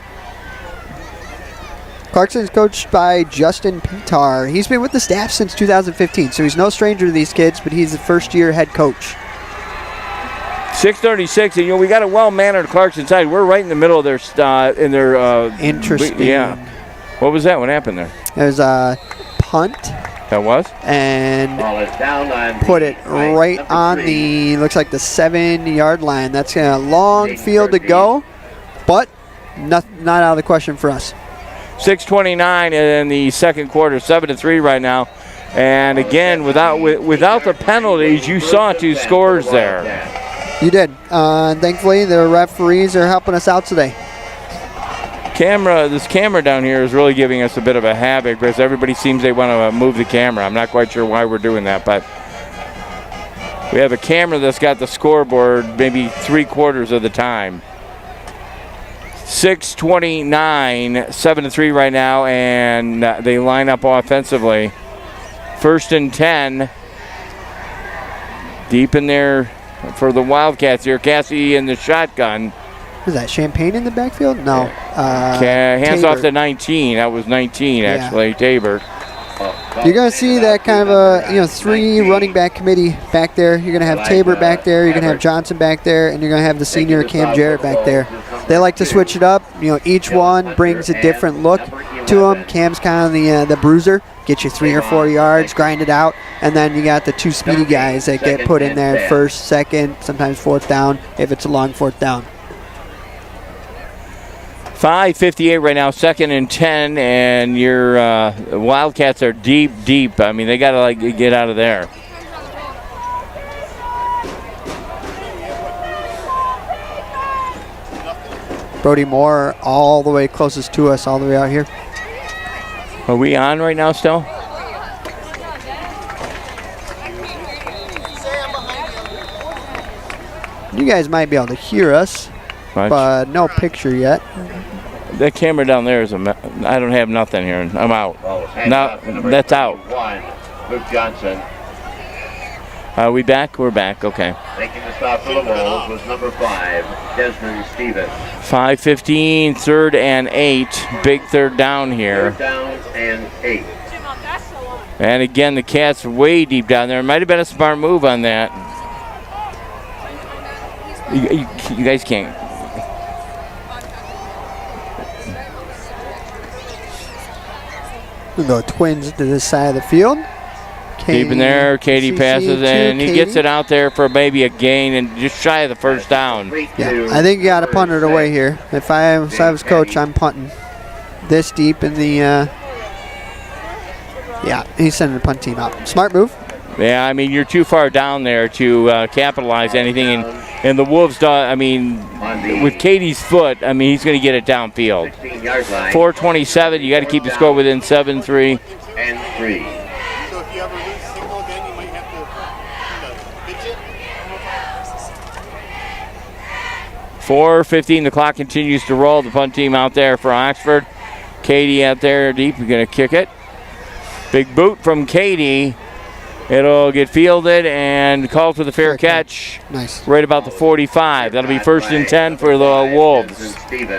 Clarkston is coached by Justin Pitar. He's been with the staff since 2015, so he's no stranger to these kids, but he's the first-year head coach. 6:36, and we got a well-mannered Clarkston side. We're right in the middle of their Interesting. Yeah. What was that? What happened there? There's a punt. That was? And Ball is down on put it right number on 3. the, looks like the 7-yard line. That's a long field to go, but not out of the question for us. 6:29 in the second quarter, 7-3 right now. And again, without the penalties, you saw 2 scores there. You did. Thankfully, the referees are helping us out today. This camera down here is really giving us a bit of a havoc because everybody seems they want to move the camera. I'm not quite sure why we're doing that, but we have a camera that's got the scoreboard maybe 3/4 of the time. 6:29, 7-3 right now, and they line up offensively. 1st and 10. Deep in there for the Wildcats here. Cassie in the shotgun. Is that Champagne in the backfield? No. Hands Tabor. off to 19. That was 19, actually. Tabor. You're going to see that kind of a 3 running back committee back there. You're going to have Tabor back there. You're going to have Johnson back there, and you're going to have the senior Cam Jarrett back there. They like to switch it up. Each one brings a different look to them. Cam's kind of the bruiser. Get you 3 or 4 yards, grind it out, and then you got the 2 speedy guys that get put in there 1st, 2nd, sometimes 4th down if it's a long 4th down. 5:58 right now, 2nd and 10, and your Wildcats are deep. I mean, they got to get out of there. Brody Moore all the way closest to us, all the way out here. Are we on right now still? You guys might be able to hear us, but no picture yet. That camera down there is I don't have nothing here. I'm out. No, that's out. Luke Johnson. Are we back? We're back. Okay. Making the stop for the Wolves was number 5, Desmond Stevens. 5:15, 3rd and 8. Big 3rd down here. 3rd down and 8. And again, the Cats are way deep down there. It might have been a smart move on that. You guys can't. The Twins to this side of the field. Deep in there, Katie passes, and he gets it out there for maybe a gain and just shy of the 1st down. Yeah, I think you got to punt it away here. If I was coach, I'm punting this deep in the. Yeah, he's sending the punt team out. Smart move. Yeah, I mean, you're too far down there to capitalize anything. And the Wolves, with Katie's foot, I mean, he's going to get it downfield. 4:27, you got to keep the score within 7-3. And 3. So if you ever lose signal again, you might have to pitch it. 4:15, the clock continues to roll. The punt team out there for Oxford. Katie out there deep, you're going to kick it. Big boot from Katie. It'll get fielded and called for the fair catch. Nice. Right about the 45. That'll be 1st and 10 for the Wolves.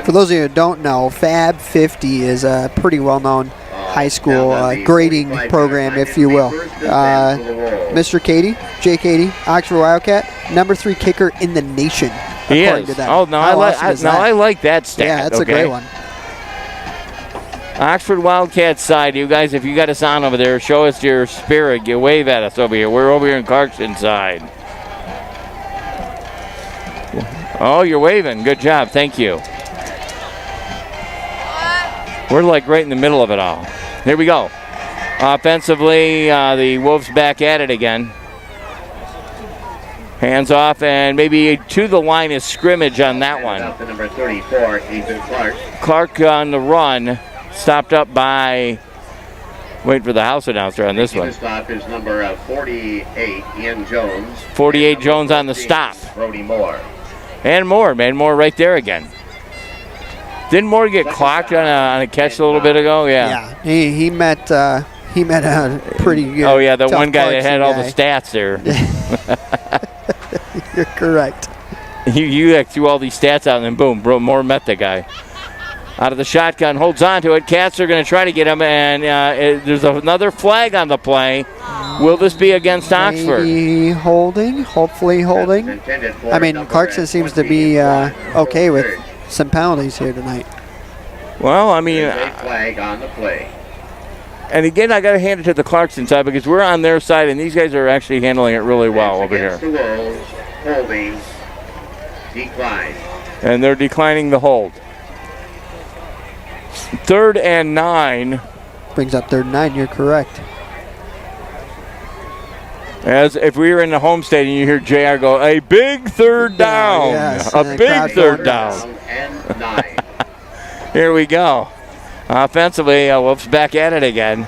For those of you who don't know, Fab 50 is a pretty well-known high school grading program, if you will. Mr. Katie, Jay Katie, Oxford Wildcat, number 3 kicker in the nation. He is. To them. Oh, no, I like that stat. Yeah, that's okay. a great one. Oxford Wildcats side, you guys, if you got us on over there, show us your spirit. You wave at us over here. We're over here in Clarkston side. Oh, you're waving. Good job. Thank you. We're like right in the middle of it all. Here we go. Offensively, the Wolves back at it again. Hands off and maybe to the line of scrimmage on that one. Number 34, Ethan Clark. Clark on the run. Stopped up by, wait for the house announcer on this one. The stop is number 48, Ian Jones. 48 Jones on the stop. Brody Moore. And Moore, man. Moore right there again. Didn't Moore get clocked on a catch a little bit ago? Yeah. Yeah, he met a pretty good. Oh, yeah, the one guy that had all guy. the stats there. You're correct. You threw all these stats out and then boom, Moore met the guy. Out of the shotgun, holds on to it. Cats are going to try to get him, and there's another flag on the play. Will this be against Oxford? Maybe holding, hopefully holding. I mean, Clarkston seems to be okay with some penalties here tonight. Well, I mean, There's a flag on the play. And again, I got to hand it to the Clarkston side because we're on their side, and these guys are actually handling it really well over here. The Wolves, holding, decline. And they're declining the hold. 3rd and 9. Brings up 3rd and 9, you're correct. As if we were in the home stadium, you hear JR go, a big 3rd down. Yes, a big 3rd down. And 9. Here we go. Offensively, Wolves back at it again.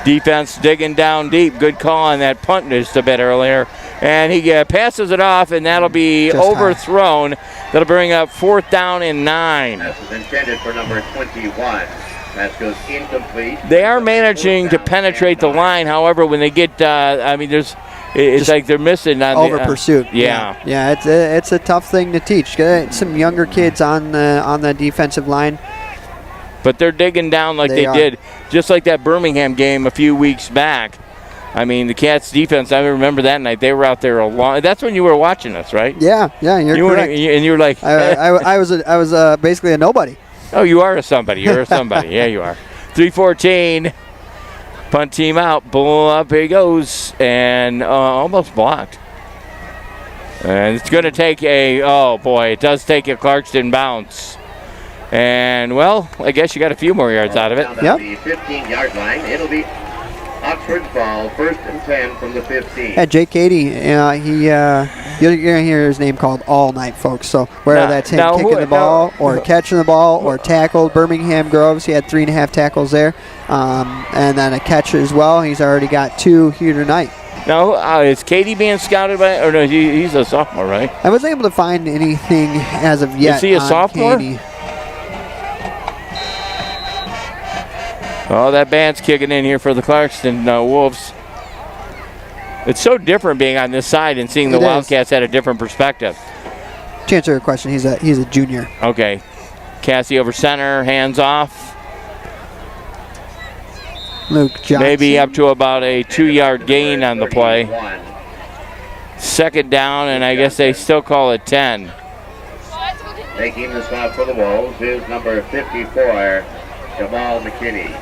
Defense digging down deep. Good call on that punt just a bit earlier. And he passes it off, and that'll be just overthrown. That'll bring up 4th down and 9. This is intended for number 21. That goes incomplete. They are managing to penetrate the line. However, when they get, it's Just like they're missing on over pursuit. Yeah. Yeah. It's a tough thing to teach. Get some younger kids on the defensive line. But they're digging down like they did, just like that Birmingham game a few weeks back. I mean, the Cats' defense, I remember that night. They were out there a long. That's when you were watching us, right? Yeah, you're correct. And you were like, I was basically a nobody. Oh, you are a somebody. You're a somebody. Yeah, you are. 3:14. Punt team out. Bull up. Here he goes. And almost blocked. And it's going to take it does take a Clarkston bounce. And, well, I guess you got a few more yards out of it. Yep. The 15-yard line. It'll be Oxford's ball, 1st and 10 from the 15. Yeah, Jake Cady, you're going to hear his name called all night, folks. So whether that's him kicking the ball or catching the ball or tackled, Birmingham Groves, he had 3.5 tackles there. And then a catch as well. He's already got 2 here tonight. Now, is Cady being scouted by, or no, he's a sophomore, right? I wasn't able to find anything as of yet. Is he a sophomore? Cady. Oh, that band's kicking in here for the Clarkston Wolves. It's so different being on this side and seeing the Wildcats at a different perspective. To answer your question, he's a junior. Okay. Cassie over center, hands off. Luke Johnson. Maybe up to about a 2-yard gain on the play. 2nd down, and I guess they still call it 10. Making the stop for the Wolves is number 54, Jamal McKinney.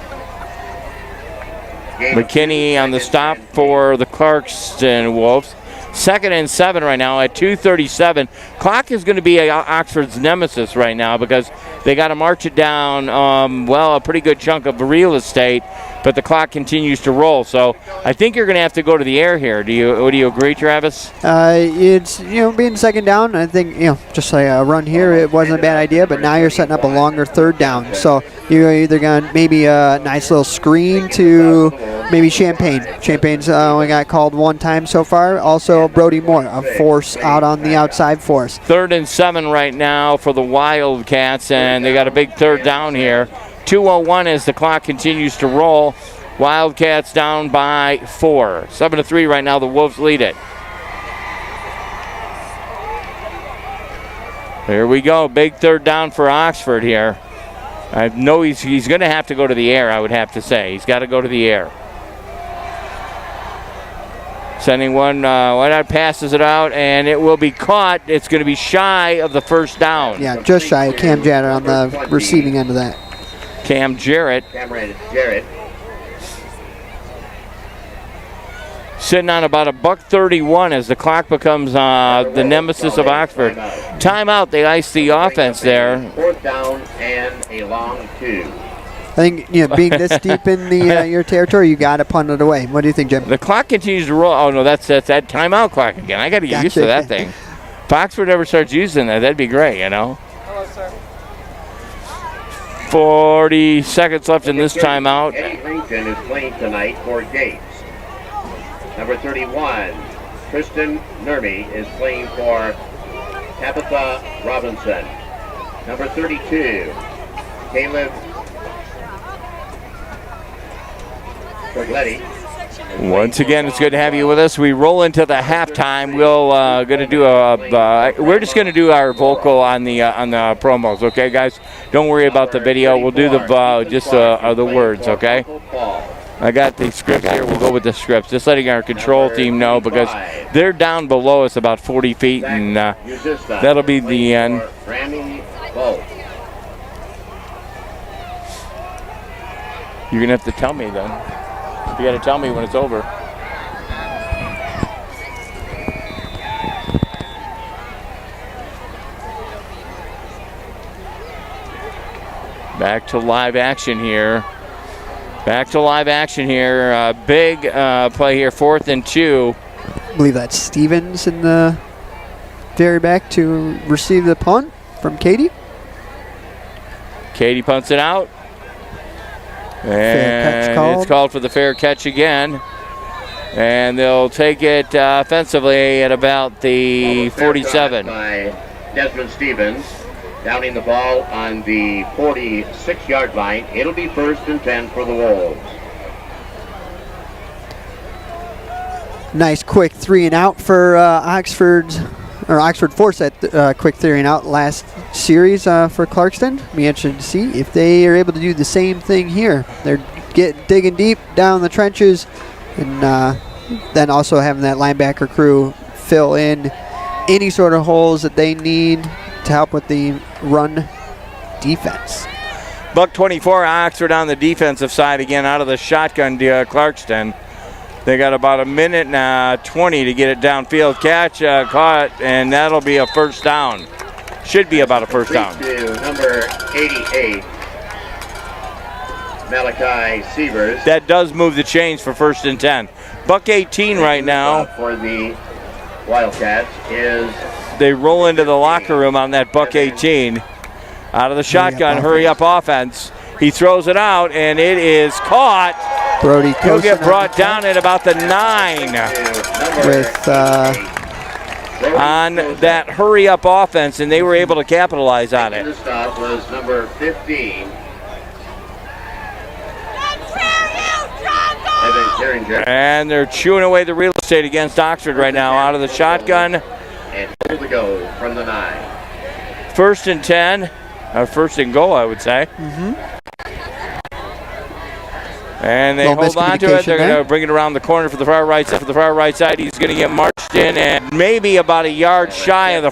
McKinney on the stop for the Clarkston Wolves. 2nd and 7 right now at 2:37. Clock is going to be Oxford's nemesis right now because they got to march it down, a pretty good chunk of real estate, but the clock continues to roll. So I think you're going to have to go to the air here. Do you agree, Travis? It's, being 2nd down, I think, just like a run here, it wasn't a bad idea, but now you're setting up a longer 3rd down. So you're either going to maybe a nice little screen to maybe Champagne. Champagne's only got called 1 time so far. Also, Brody Moore, a force out on the outside for us. 3rd and 7 right now for the Wildcats, and they got a big 3rd down here. 2:01 as the clock continues to roll. Wildcats down by 4. 7-3 right now. The Wolves lead it. Here we go. Big 3rd down for Oxford here. I know he's going to have to go to the air, I would have to say. He's got to go to the air. Sending one, wide out, passes it out, and it will be caught. It's going to be shy of the first down. Yeah, just shy of Cam Jarrett on the receiving end of that. Cam Jarrett. Sitting on about $1.31 as the clock becomes the nemesis of Oxford. Timeout, they ice the offense there. 4th down and a long 2. I think, being this deep in the your territory, you got to punt it away. What do you think, Jim? The clock continues to roll. Oh, no, that's that timeout clock again. I got to get used to that thing. If Oxford ever starts using that, that'd be great, Hello, sir. 40 seconds left in this timeout. Eddie Rington is playing tonight for Gates. Number 31, Kristen Nermy is playing for Tabitha Robinson. Number 32, Caleb Bergletti. Once again, it's good to have you with us. We roll into the halftime. We're just going to do our vocal on the promos, okay, guys? Don't worry about the video. We'll do the words, okay? I got the script here. We'll go with the scripts. Just letting our control team know because they're down below us about 40 feet, and that'll be the end. You're going to have to tell me then. You got to tell me when it's over. Back to live action here. Big play here, 4th and 2. I believe that's Stevens in the very back to receive the punt from Katie. Katie punts it out. And it's called for the fair catch again. And they'll take it offensively at about the 47. By Desmond Stevens, downing the ball on the 46-yard line. It'll be 1st and 10 for the Wolves. Nice quick 3 and out for Oxford forced that quick 3 and out last series for Clarkston. Be interested to see if they are able to do the same thing here. They're digging deep down the trenches, and then also having that linebacker crew fill in any sort of holes that they need to help with the run defense. $1.24 Oxford on the defensive side again out of the shotgun Clarkston. They got about a minute and 20 to get it downfield. Catch, caught, and that'll be a first down. Should be about a first down. Number 88, Malachi Sievers. That does move the chains for 1st and 10. $1.18 right now. For the Wildcats is they roll into the locker room on that $1.18. Out of the shotgun, hurry up offense. He throws it out, and it is caught. Brody He'll get brought down at about the 9. With on that hurry up offense, and they were able to capitalize on it. The stop was number 15. And they're chewing away the real estate against Oxford right now out of the shotgun. And hold to go from the 9. 1st and 10, or 1st and goal, I would say. And they hold on to it. They're going to bring it around the corner for the far right side. He's going to get marched in and maybe about a yard shy of the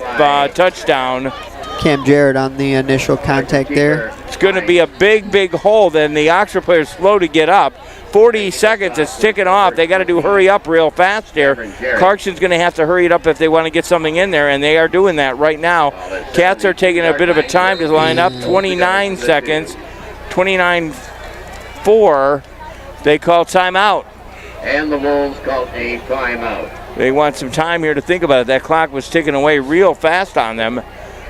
touchdown. Cam Jarrett on the initial contact there. It's going to be a big hole. Then the Oxford player's slow to get up. 40 seconds, it's ticking off. They got to do hurry up real fast here. Clarkston's going to have to hurry it up if they want to get something in there, and they are doing that right now. Cats are taking a bit of a time to line up. 29 seconds, 29-4. They call timeout. And the Wolves call a timeout. They want some time here to think about it. That clock was ticking away real fast on them.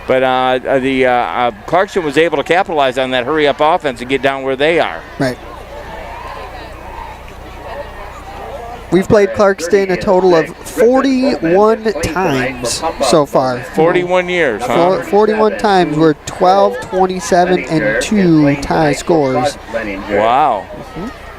But Clarkston was able to capitalize on that hurry-up offense and get down where they are. Right. We've played Clarkston a total of 41 times so far. 41 years, huh? 41 times. We're 12, 27, and 2 tie scores. Wow.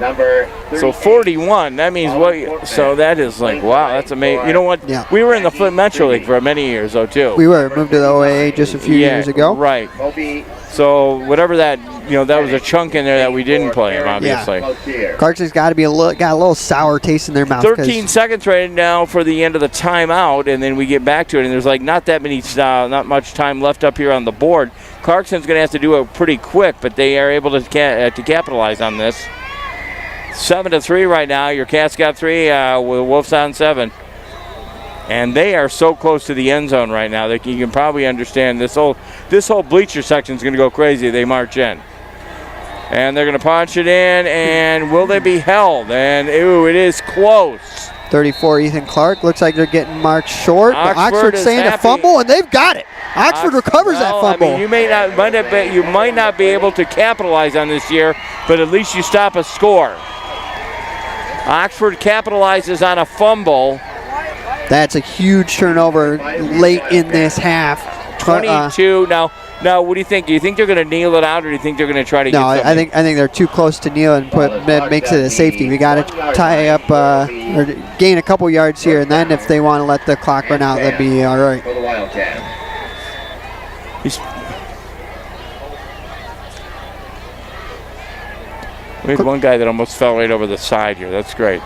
Number So 41, that means what? So that is like, wow, that's amazing. You know what? Yeah. We were in the Flint Metro League for many years, though, too. We were moved to the OAA just a few years ago. Right. Kobe So whatever that, that was a chunk in there that we didn't play him, obviously. Cloutier. Clarkson's got a little sour taste in their mouth. 13 seconds right now for the end of the timeout, and then we get back to it. And there's like not much time left up here on the board. Clarkson's going to have to do it pretty quick, but they are able to capitalize on this. 7-3 right now. Your Cats got 3 with Wolves on 7. And they are so close to the end zone right now that you can probably understand this whole bleacher section is going to go crazy. They march in. And they're going to punch it in, and will they be held? And, ooh, it is close. 34, Ethan Clark. Looks like they're getting marked short. But Oxford's saying happy. A fumble, and they've got it. Oxford recovers that fumble. I mean, you might not be able to capitalize on this year, but at least you stop a score. Oxford capitalizes on a fumble. That's a huge turnover late in this half. 22. Now, what do you think? Do you think they're going to kneel it out, or do you think they're going to try to get something? I think they're too close to kneel and makes it a safety. We got to tie up or gain a couple yards here, and then if they want to let the clock run out, that'd be all right. For the Wildcats. We had one guy that almost fell right over the side here. That's great.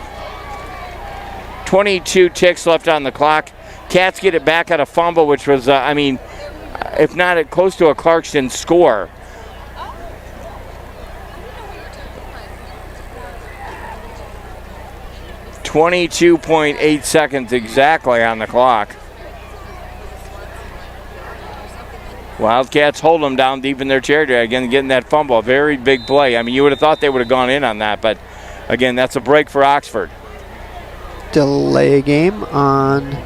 22 ticks left on the clock. Cats get it back at a fumble, which was, if not close to a Clarkston score. .8 seconds exactly on the clock. Wildcats hold them down deep in their territory. Again, getting that fumble, a very big play. I mean, you would have thought they would have gone in on that, but again, that's a break for Oxford. Delay game on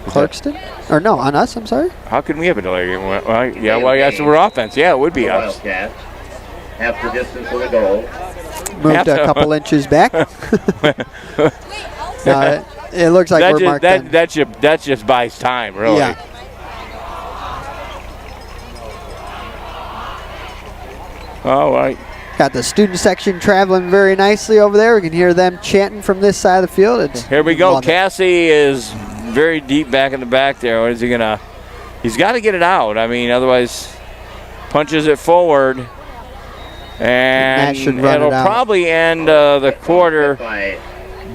Clarkston? Or no, on us, I'm sorry. How can we have a delay game? Yes, we're offense. Yeah, it would be us. Wildcats. Half the distance of the goal. Moved a couple inches back. It looks like we're marked in. That just buys time, really. Yeah. All right. Got the student section traveling very nicely over there. We can hear them chanting from this side of the field. Here we go. Cassie is very deep back in the back there. What is he gonna? He's got to get it out. I mean, otherwise, punches it forward, and it'll probably end the quarter.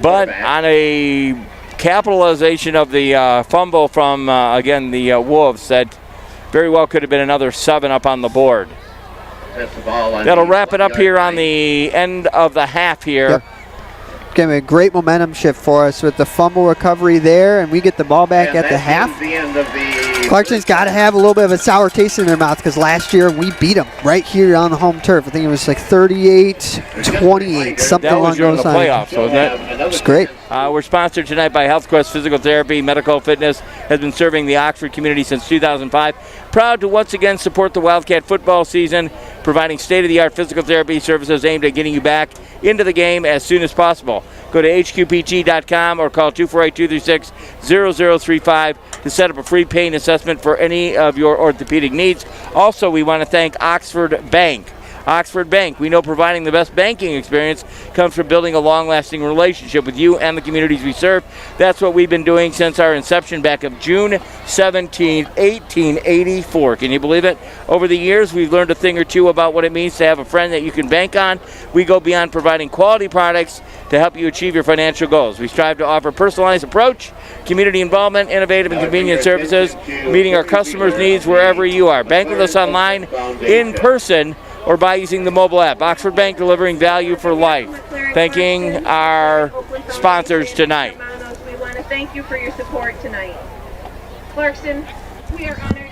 But on a capitalization of the fumble from again the Wolves, that very well could have been another 7 up on the board. That'll wrap it up here on the end of the half here. Yep. Going to be a great momentum shift for us with the fumble recovery there, and we get the ball back at the half. Clarkson's got to have a little bit of a sour taste in their mouth because last year we beat them right here on the home turf. I think it was like 38-28, something along those lines. That was during the playoffs, wasn't it? It's great. We're sponsored tonight by HealthQuest Physical Therapy. Medical Fitness has been serving the Oxford community since 2005. Proud to once again support the Wildcat football season, providing state-of-the-art physical therapy services aimed at getting you back into the game as soon as possible. Go to hqpt.com or call 248-236-0035 to set up a free pain assessment for any of your orthopedic needs. Also, we want to thank Oxford Bank. Oxford Bank, we know providing the best banking experience comes from building a long-lasting relationship with you and the communities we serve. That's what we've been doing since our inception back of June 17, 1884. Can you believe it? Over the years, we've learned a thing or two about what it means to have a friend that you can bank on. We go beyond providing quality products to help you achieve your financial goals. We strive to offer a personalized approach, community involvement, innovative and convenient services, meeting our customers' needs wherever you are. Bank with us online, in person, or by using the mobile app. Oxford Bank, delivering value for life. Thanking our sponsors tonight. We want to thank you for your support tonight. Clarkston, we are honored.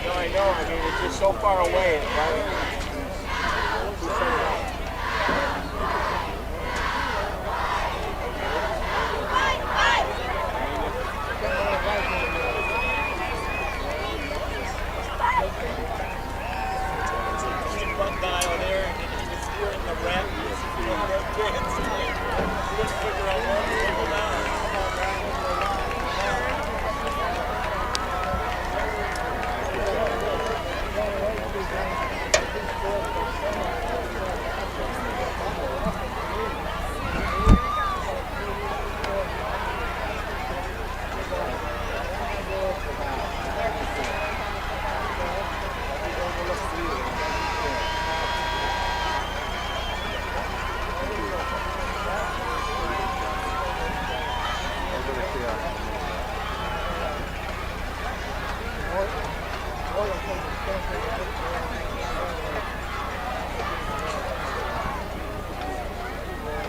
No, I know. I mean, it's just so far away.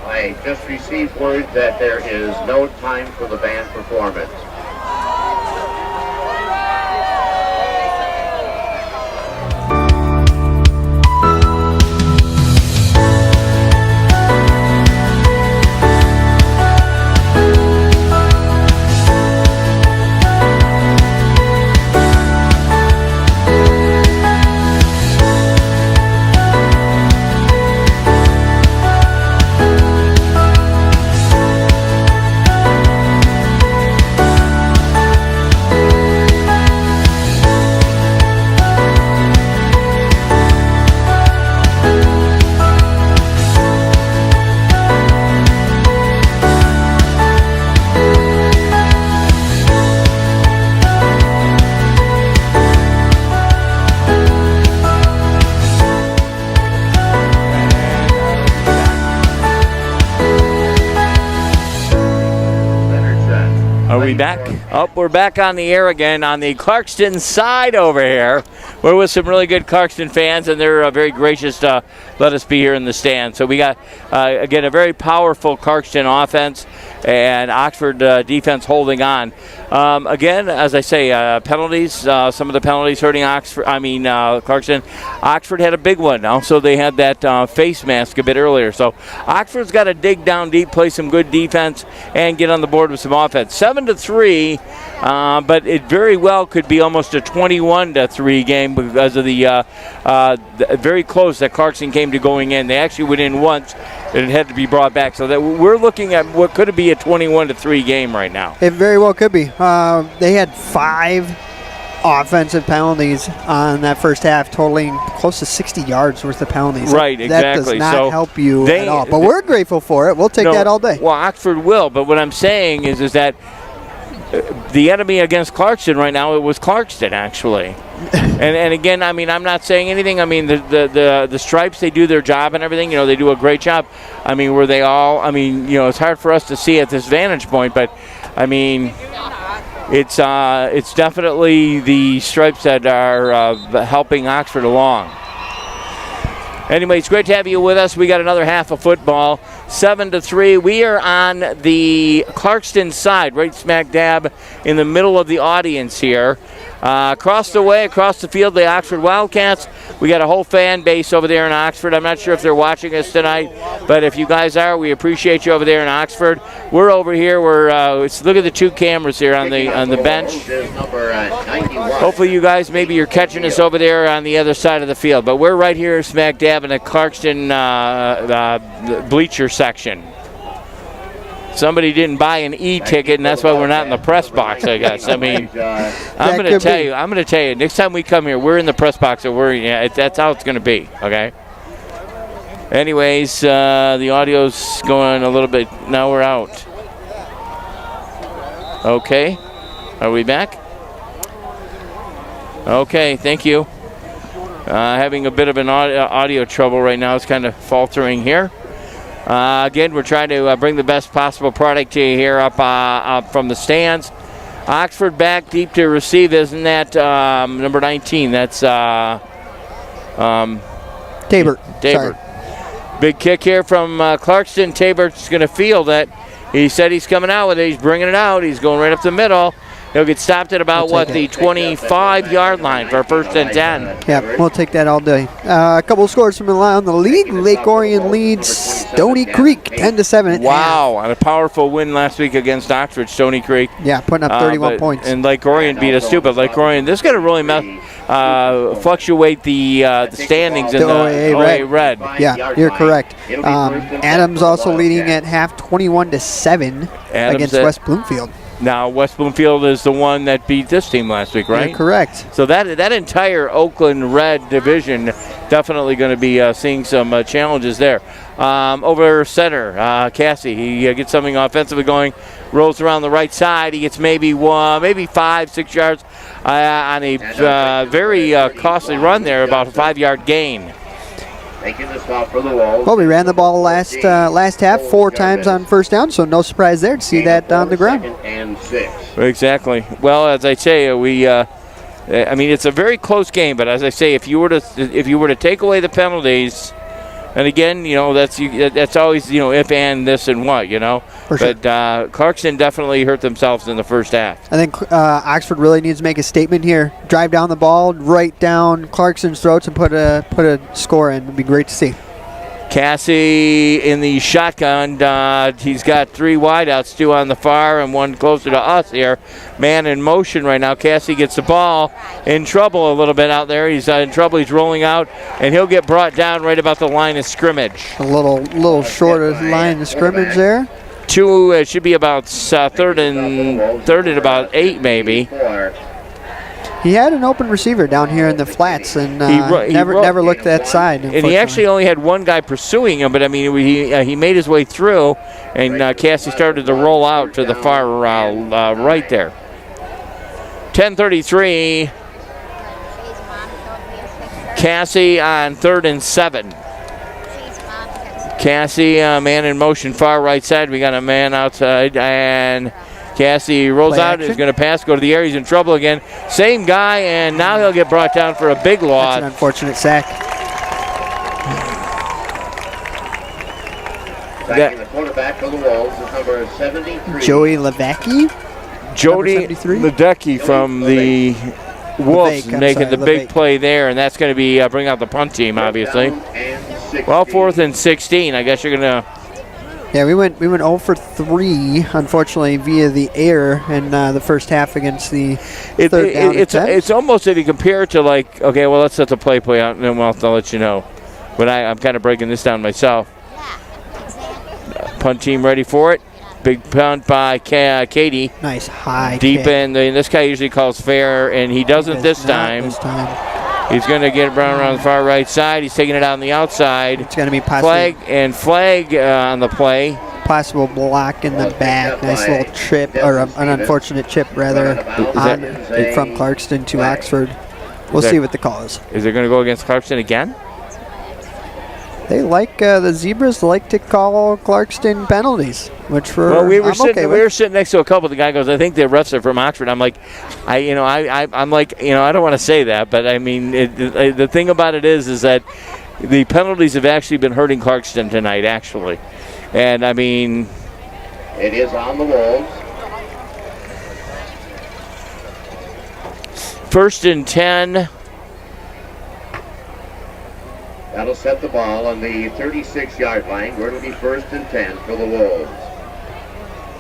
I just received word that there is no time for the band performance. Are we back? Oh, we're back on the air again on the Clarkston side over here. We're with some really good Clarkston fans, and they're very gracious to let us be here in the stand. So we got, again, a very powerful Clarkston offense and Oxford defense holding on. Again, as I say, penalties, some of the penalties hurting Clarkston. Oxford had a big one. Also, they had that face mask a bit earlier. So Oxford's got to dig down deep, play some good defense, and get on the board with some offense. 7-3, but it very well could be almost a 21-3 game because of the very close that Clarkston came to going in. They actually went in once, and it had to be brought back. So that we're looking at what could be a 21-3 game right now. It very well could be. They had 5 offensive penalties on that first half, totaling close to 60 yards worth of penalties. Right, exactly. That does not help you at all. But we're grateful for it. We'll take that all day. Well, Oxford will, but what I'm saying is that the enemy against Clarkston right now, it was Clarkston, actually. and again, I mean, I'm not saying anything. I mean, the Stripes, they do their job and everything. You know, they do a great job. I mean, were they all, I mean, you know, it's hard for us to see at this vantage point, but, I mean, it's definitely the Stripes that are helping Oxford along. Anyway, it's great to have you with us. We got another half of football, 7-3. We are on the Clarkston side, right smack dab in the middle of the audience here. Across the way, across the field, the Oxford Wildcats. We got a whole fan base over there in Oxford. I'm not sure if they're watching us tonight, but if you guys are, we appreciate you over there in Oxford. We're over here. Look at the 2 cameras here on the bench. Hopefully, you guys, maybe you're catching us over there on the other side of the field, but we're right here smack dab in the Clarkston bleacher section. Somebody didn't buy an E-ticket, and that's why we're not in the press box, I guess. I mean, I'm going to tell you, next time we come here, we're in the press box, so that's how it's going to be, okay? Anyways, the audio's going a little bit. Now we're out. Okay. Are we back? Okay, thank you. Having a bit of an audio trouble right now. It's kind of faltering here. Again, we're trying to bring the best possible product to you here up from the stands. Oxford back deep to receive, isn't that number 19? That's Tabor. Tabor. Big kick here from Clarkston. Tabor's going to field it. He said he's coming out with it. He's bringing it out. He's going right up the middle. He'll get stopped at about, the 25-yard line for first and 10. Yeah, we'll take that all day. A couple of scores from on the lead. Lake Orion leads Stony Creek 10-7. Wow, on a powerful win last week against Oxford, Stony Creek. Yeah, putting up 31 points. And Lake Orion beat us too, but Lake Orion, this is going to really fluctuate the standings in the OA Red. Yeah, you're correct. Adams also leading at half 21-7 against West Bloomfield. Now, West Bloomfield is the one that beat this team last week, right? Yeah, correct. So that entire Oakland Red division definitely going to be seeing some challenges there. Over center, Cassie, he gets something offensively going, rolls around the right side. He gets maybe 5-6 yards on a very costly run there, about a 5-yard gain. Making the stop for the wall. Well, we ran the ball last half 4 times on first down, so no surprise there to see that on the ground. And 6. Exactly. Well, as I say, I mean, it's a very close game, but as I say, if you were to take away the penalties, and again, that's always if and this and what, For sure. But Clarkston definitely hurt themselves in the first half. I think Oxford really needs to make a statement here. Drive down the ball, right down Clarkston's throats, and put a score in. It'd be great to see. Cassie in the shotgun. He's got 3 wideouts, 2 on the far and 1 closer to us here. Man in motion right now. Cassie gets the ball, in trouble a little bit out there. He's in trouble. He's rolling out, and he'll get brought down right about the line of scrimmage. A little short of line of scrimmage there. 2, it should be about third and about 8 maybe. He had an open receiver down here in the flats, and never looked that side. And he actually only had 1 guy pursuing him, but I mean, he made his way through, and Cassie started to roll out to the far right there. 10:33. Cassie on 3rd and 7. Cassie, man in motion, far right side. We got a man outside, and Cassie rolls Play out. action. He's going to pass, go to the air. He's in trouble again. Same guy, and now he'll get brought down for a big loss. That's an unfortunate sack. Backing the quarterback for the Wolves is number 73. Joey Levacki. Jody Ledecky from the Wolves making the big play there, and that's going to be bring out the punt team, obviously. Well, 4th and 16. I guess you're going to. Yeah, we went 0 for 3, unfortunately, via the air in the first half against the third down attempt. It's almost, if you compare it to okay, well, let's set the play out, and then I'll let you know. But I'm kind of breaking this down myself. Punt team ready for it. Big punt by Katie. Nice high deep kick. in. This guy usually calls fair, and he doesn't this time. He's going to get it around the far right side. He's taking it out on the outside. It's going to be possible. Flag on the play. Possible block in the back. Nice little trip, or an unfortunate chip, rather, from Clarkston to Oxford. We'll see what the call is. Is it going to go against Clarkston again? They the Zebras like to call Clarkston penalties, which we were sitting next to a couple. The guy goes, "I think the refs are from Oxford." I'm like, I'm like, I don't want to say that, but I mean, the thing about it is that the penalties have actually been hurting Clarkston tonight, actually, and I mean, it is on the Wolves. 1st and 10. That'll set the ball on the 36-yard line. Where will be 1st and 10 for the Wolves.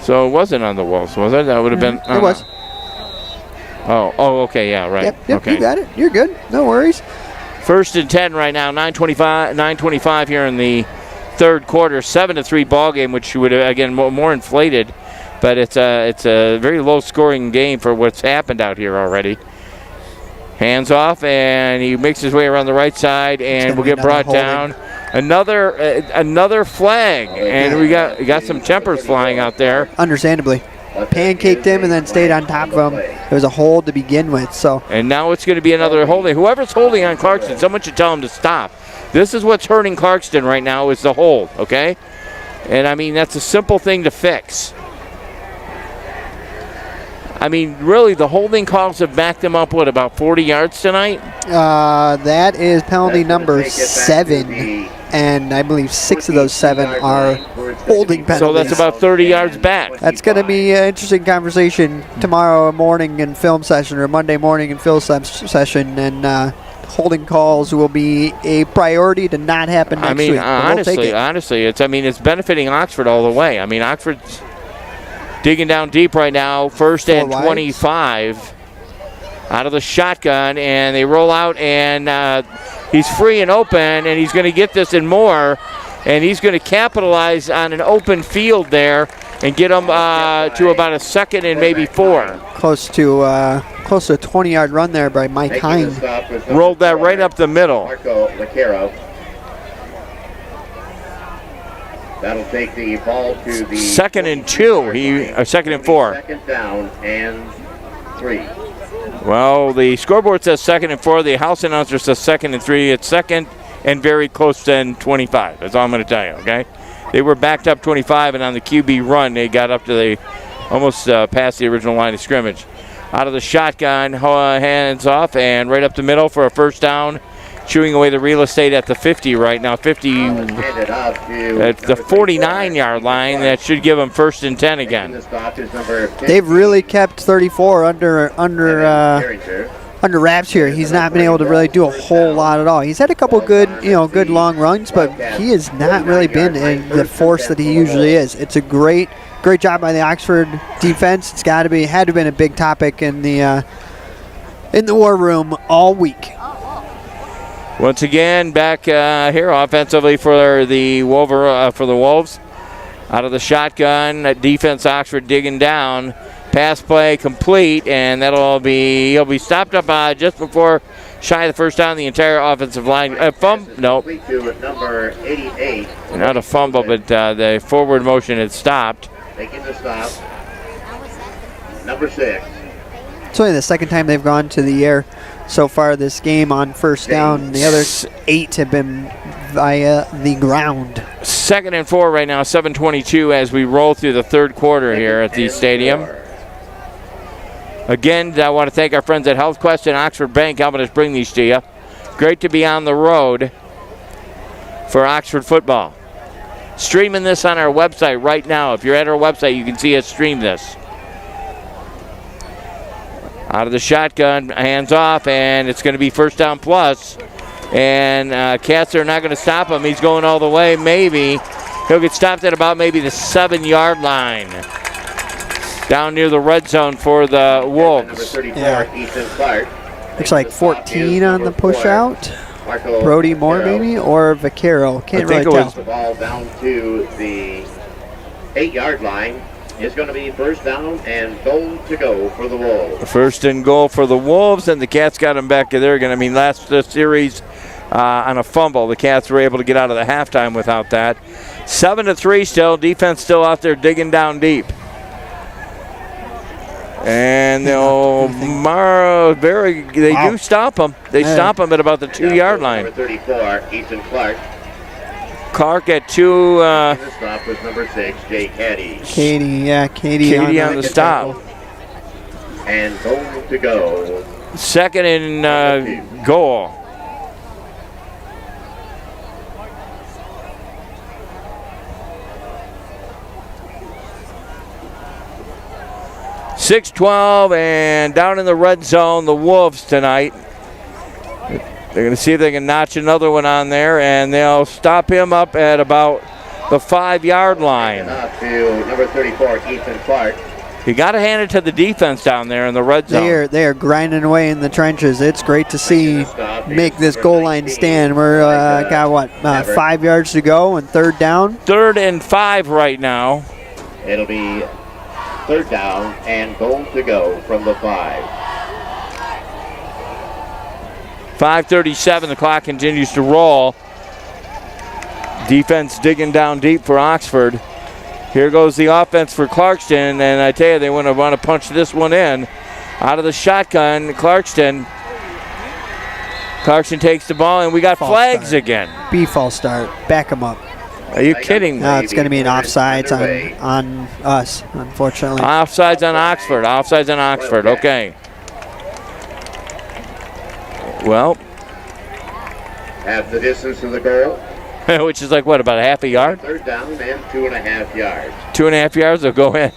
So it wasn't on the Wolves, was it? That would have been. It was. Oh, okay, yeah, right. Yep, okay. You got it. You're good. No worries. 1st and 10 right now. 9:25 here in the third quarter. 7-3 ball game, which would have again more inflated, but it's a very low-scoring game for what's happened out here already. Hands off, and he makes his way around the right side, and will get brought down. Another flag, and we got some tempers flying out there. Understandably, pancaked him and then stayed on top of him. It was a hold to begin with. So. And now it's going to be another holding. Whoever's holding on Clarkston, someone should tell him to stop. This is what's hurting Clarkston right now is the hold. Okay, and I mean that's a simple thing to fix. I mean, really, the holding calls have backed them up, about 40 yards tonight? That is penalty number 7. and I believe 6 of those 7 are holding penalties. So that's about 30 yards back. That's going to be an interesting conversation tomorrow morning in film session, or Monday morning in film session, and holding calls will be a priority to not happen next week. Honestly, it's benefiting Oxford all the way. I mean, Oxford's digging down deep right now, first and 25 out of the shotgun, and they roll out, and he's free and open, and he's going to get this and more, and he's going to capitalize on an open field there and get him to about a 2nd and maybe 4. Close to a 20-yard run there by Mike Hine. Rolled that right up the middle. That'll take the ball to the 2nd and 2. 2nd and 4. 2nd down and 3. Well, the scoreboard says 2nd and 4. The house announcer says 2nd and 3. It's 2nd and very close to 25. That's all I'm going to tell you, okay? They were backed up 25, and on the QB run, they got up to almost past the original line of scrimmage. Out of the shotgun, hands off, and right up the middle for a first down. Chewing away the real estate at the 50 right now. 50 at the 49-yard line. That should give them 1st and 10 again. They've really kept 34 under wraps here. He's not been able to really do a whole lot at all. He's had a couple good long runs, but he has not really been in the force that he usually is. It's a great job by the Oxford defense. It's had to have been a big topic in the war room all week. Once again, back here offensively for the Wolves. Out of the shotgun, defense Oxford digging down. Pass play complete, and he'll be stopped up just before shy of the first down. The entire offensive line. Nope. Number 88. Not a fumble, but the forward motion had stopped. Making the stop. Number 6. It's only the 2nd time they've gone to the air so far this game on first down. The other 8 have been via the ground. 2nd and 4 right now, 7:22 as we roll through the 3rd quarter here at the stadium. Again, I want to thank our friends at HealthQuest and Oxford Bank helping us bring these to you. Great to be on the road for Oxford football. Streaming this on our website right now. If you're at our website, you can see us stream this. Out of the shotgun, hands off, and it's going to be first down plus. And Cats are not going to stop him. He's going all the way, maybe. He'll get stopped at about maybe the 7-yard line. Down near the red zone for the Wolves. Looks like 14 on the push out. Brody Moore maybe, or Vaquero. Can't really tell. The ball down to the 8-yard line. It's going to be first down and goal to go for the Wolves. First and goal for the Wolves, and the Cats got him back there again. Last series on a fumble, the Cats were able to get out of the halftime without that. 7-3 still. Defense still out there digging down deep. And they do stop him. They stop him at about the 2-yard line. Number 34, Ethan Clark. Clark at 2. The stop was number 6, Jay Caddy. Katie on the stop. And goal to go. 2nd and goal. .612 and down in the red zone, the Wolves tonight. They're going to see if they can notch another one on there, and they'll stop him up at about the 5-yard line. To number 34, Ethan Clark. You got to hand it to the defense down there in the red zone. They are grinding away in the trenches. It's great to see make this goal line stand. We're got 5 yards to go and 3rd down. 3rd and 5 right now. It'll be 3rd down and goal to go from the 5. 5:37, the clock continues to roll. Defense digging down deep for Oxford. Here goes the offense for Clarkston, and I tell you, they want to punch this one in. Out of the shotgun, Clarkston takes the ball, and we got flags again. False start. Back him up. Are you kidding me? No, it's going to be an offsides on us, unfortunately. Offsides on Oxford. Offsides on Oxford. Okay. Well. At the distance of the goal. which is like, what, about a half a yard? Third down and 2.5 yards. 2.5 yards will go in.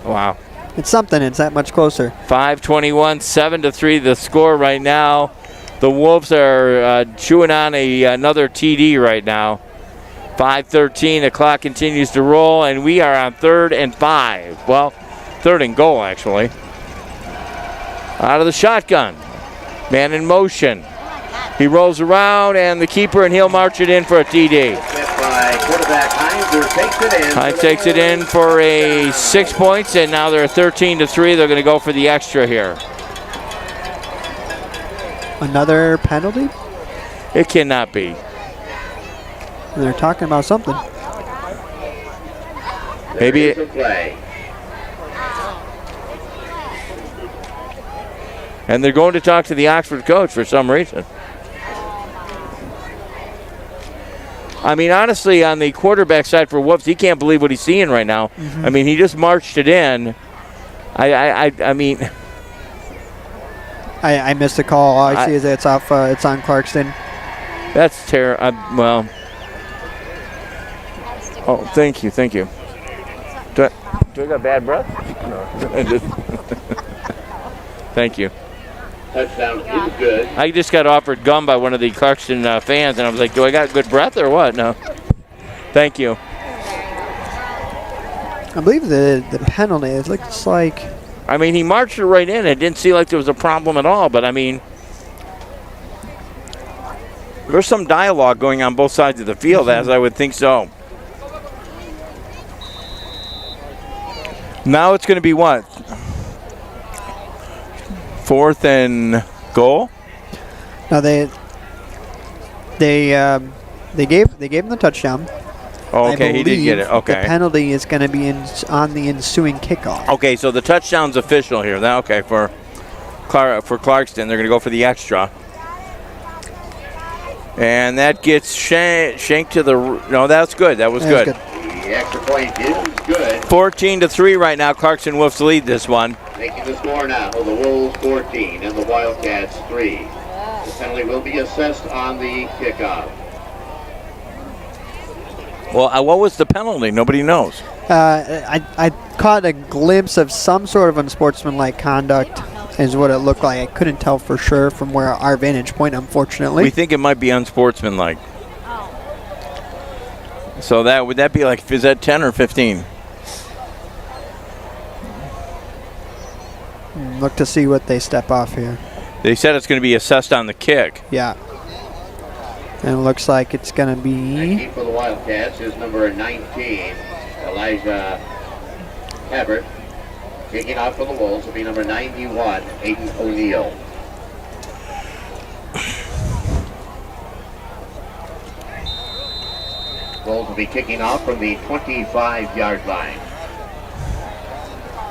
Wow. It's something. It's that much closer. 5:21, 7-3 the score right now. The Wolves are chewing on another TD right now. 5:13, the clock continues to roll, and we are on 3rd and 5. Well, 3rd and goal, actually. Out of the shotgun. Man in motion. He rolls around, and the keeper, and he'll march it in for a TD. Quarterback Hines takes it in for a 6 points, and now they're 13-3. They're going to go for the extra here. Another penalty? It cannot be. They're talking about something. Maybe it, and they're going to talk to the Oxford coach for some reason. I mean, honestly, on the quarterback side for Wolves, he can't believe what he's seeing right now. I mean, he just marched it in. I mean, I missed the call. All I see is that it's off. It's on Clarkston. That's terrible. Well. Oh, thank you. Do I got bad breath? No. Thank you. Touchdown is good. I just got offered gum by one of the Clarkston fans, and I was like, do I got good breath or what? No. Thank you. I believe the penalty, it looks like... I mean, he marched it right in. It didn't seem like there was a problem at all, but I mean, there's some dialogue going on both sides of the field, as I would think so. Now it's going to be what? 4th and goal? No, they gave him the touchdown. Oh, okay, he did get it. Okay. The penalty is going to be on the ensuing kickoff. Okay, so the touchdown's official here. Now, okay, for Clarkston, they're going to go for the extra. And that gets shanked to the... No, that's good. That was good. The extra point is good. 14-3 right now. Clarkston Wolves lead this one. Making the score now, the Wolves 14 and the Wildcats 3. The penalty will be assessed on the kickoff. Well, what was the penalty? Nobody knows. I caught a glimpse of some sort of unsportsmanlike conduct is what it looked like. I couldn't tell for sure from where our vantage point, unfortunately. We think it might be unsportsmanlike. So would that be like, is that 10 or 15? Look to see what they step off here. They said it's going to be assessed on the kick. Yeah. And it looks like it's going to be... Keep for the Wildcats is number 19, Elijah Havert. Kicking off for the Wolves will be number 91, Aiden O'Neill. Wolves will be kicking off from the 25-yard line.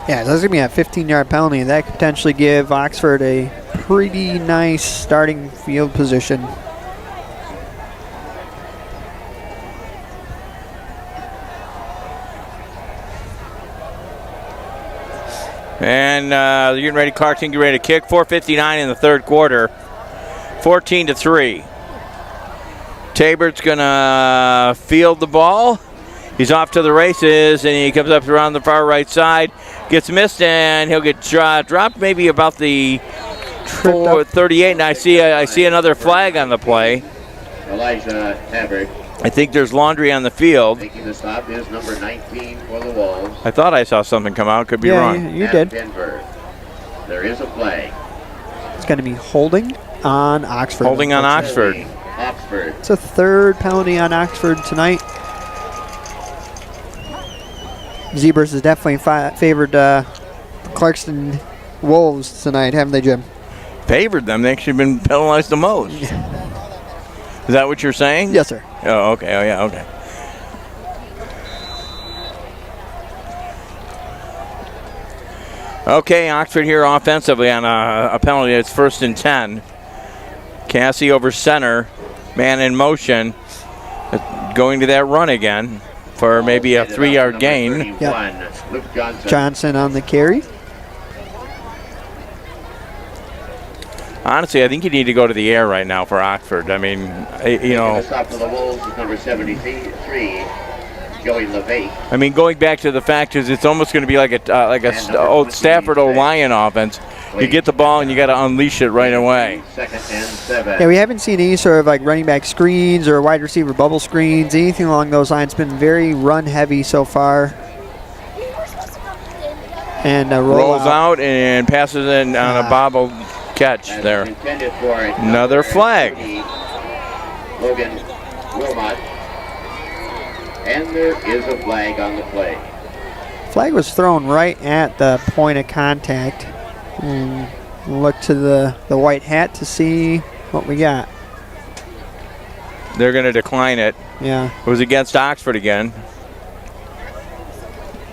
Yeah, that's going to be a 15-yard penalty. That could potentially give Oxford a pretty nice starting field position. And they're getting ready. Clarkston getting ready to kick. 4:59 in the third quarter. 14-3. Tabert's going to field the ball. He's off to the races, and he comes up around the far right side. Gets missed, and he'll get dropped maybe about the 38. And I see another flag on the play. Elijah Havert. I think there's laundry on the field. Making the stop is number 19 for the Wolves. I thought I saw something come out. Could be wrong. You did. Denver. There is a flag. It's going to be holding on Oxford. Holding on Oxford. It's a third penalty on Oxford tonight. Zebras has definitely favored Clarkston Wolves tonight, haven't they, Jim? Favored them. They've actually been penalized the most. Is that what you're saying? Yes, sir. Oh, okay. Oh, yeah, okay. Okay, Oxford here offensively on a penalty. It's 1st and 10. Cassie over center. Man in motion. Going to that run again for maybe a 3-yard gain. Yep. Luke Johnson on the carry. Honestly, I think you need to go to the air right now for Oxford. I mean, you know. The stop for the Wolves is number 73, Joey LeVate. I mean, going back to the fact is, it's almost going to be like a old Stafford Lion offense. You get the ball and you got to unleash it right away. 2nd and 7. Yeah, we haven't seen any sort of like running back screens or wide receiver bubble screens, anything along those lines. It's been very run heavy so far. And rolls out and passes in on a bobble catch there. Another flag. Logan Wilmot. And there is a flag on the play. Flag was thrown right at the point of contact. And look to the white hat to see what we got. They're going to decline it. Yeah. It was against Oxford again.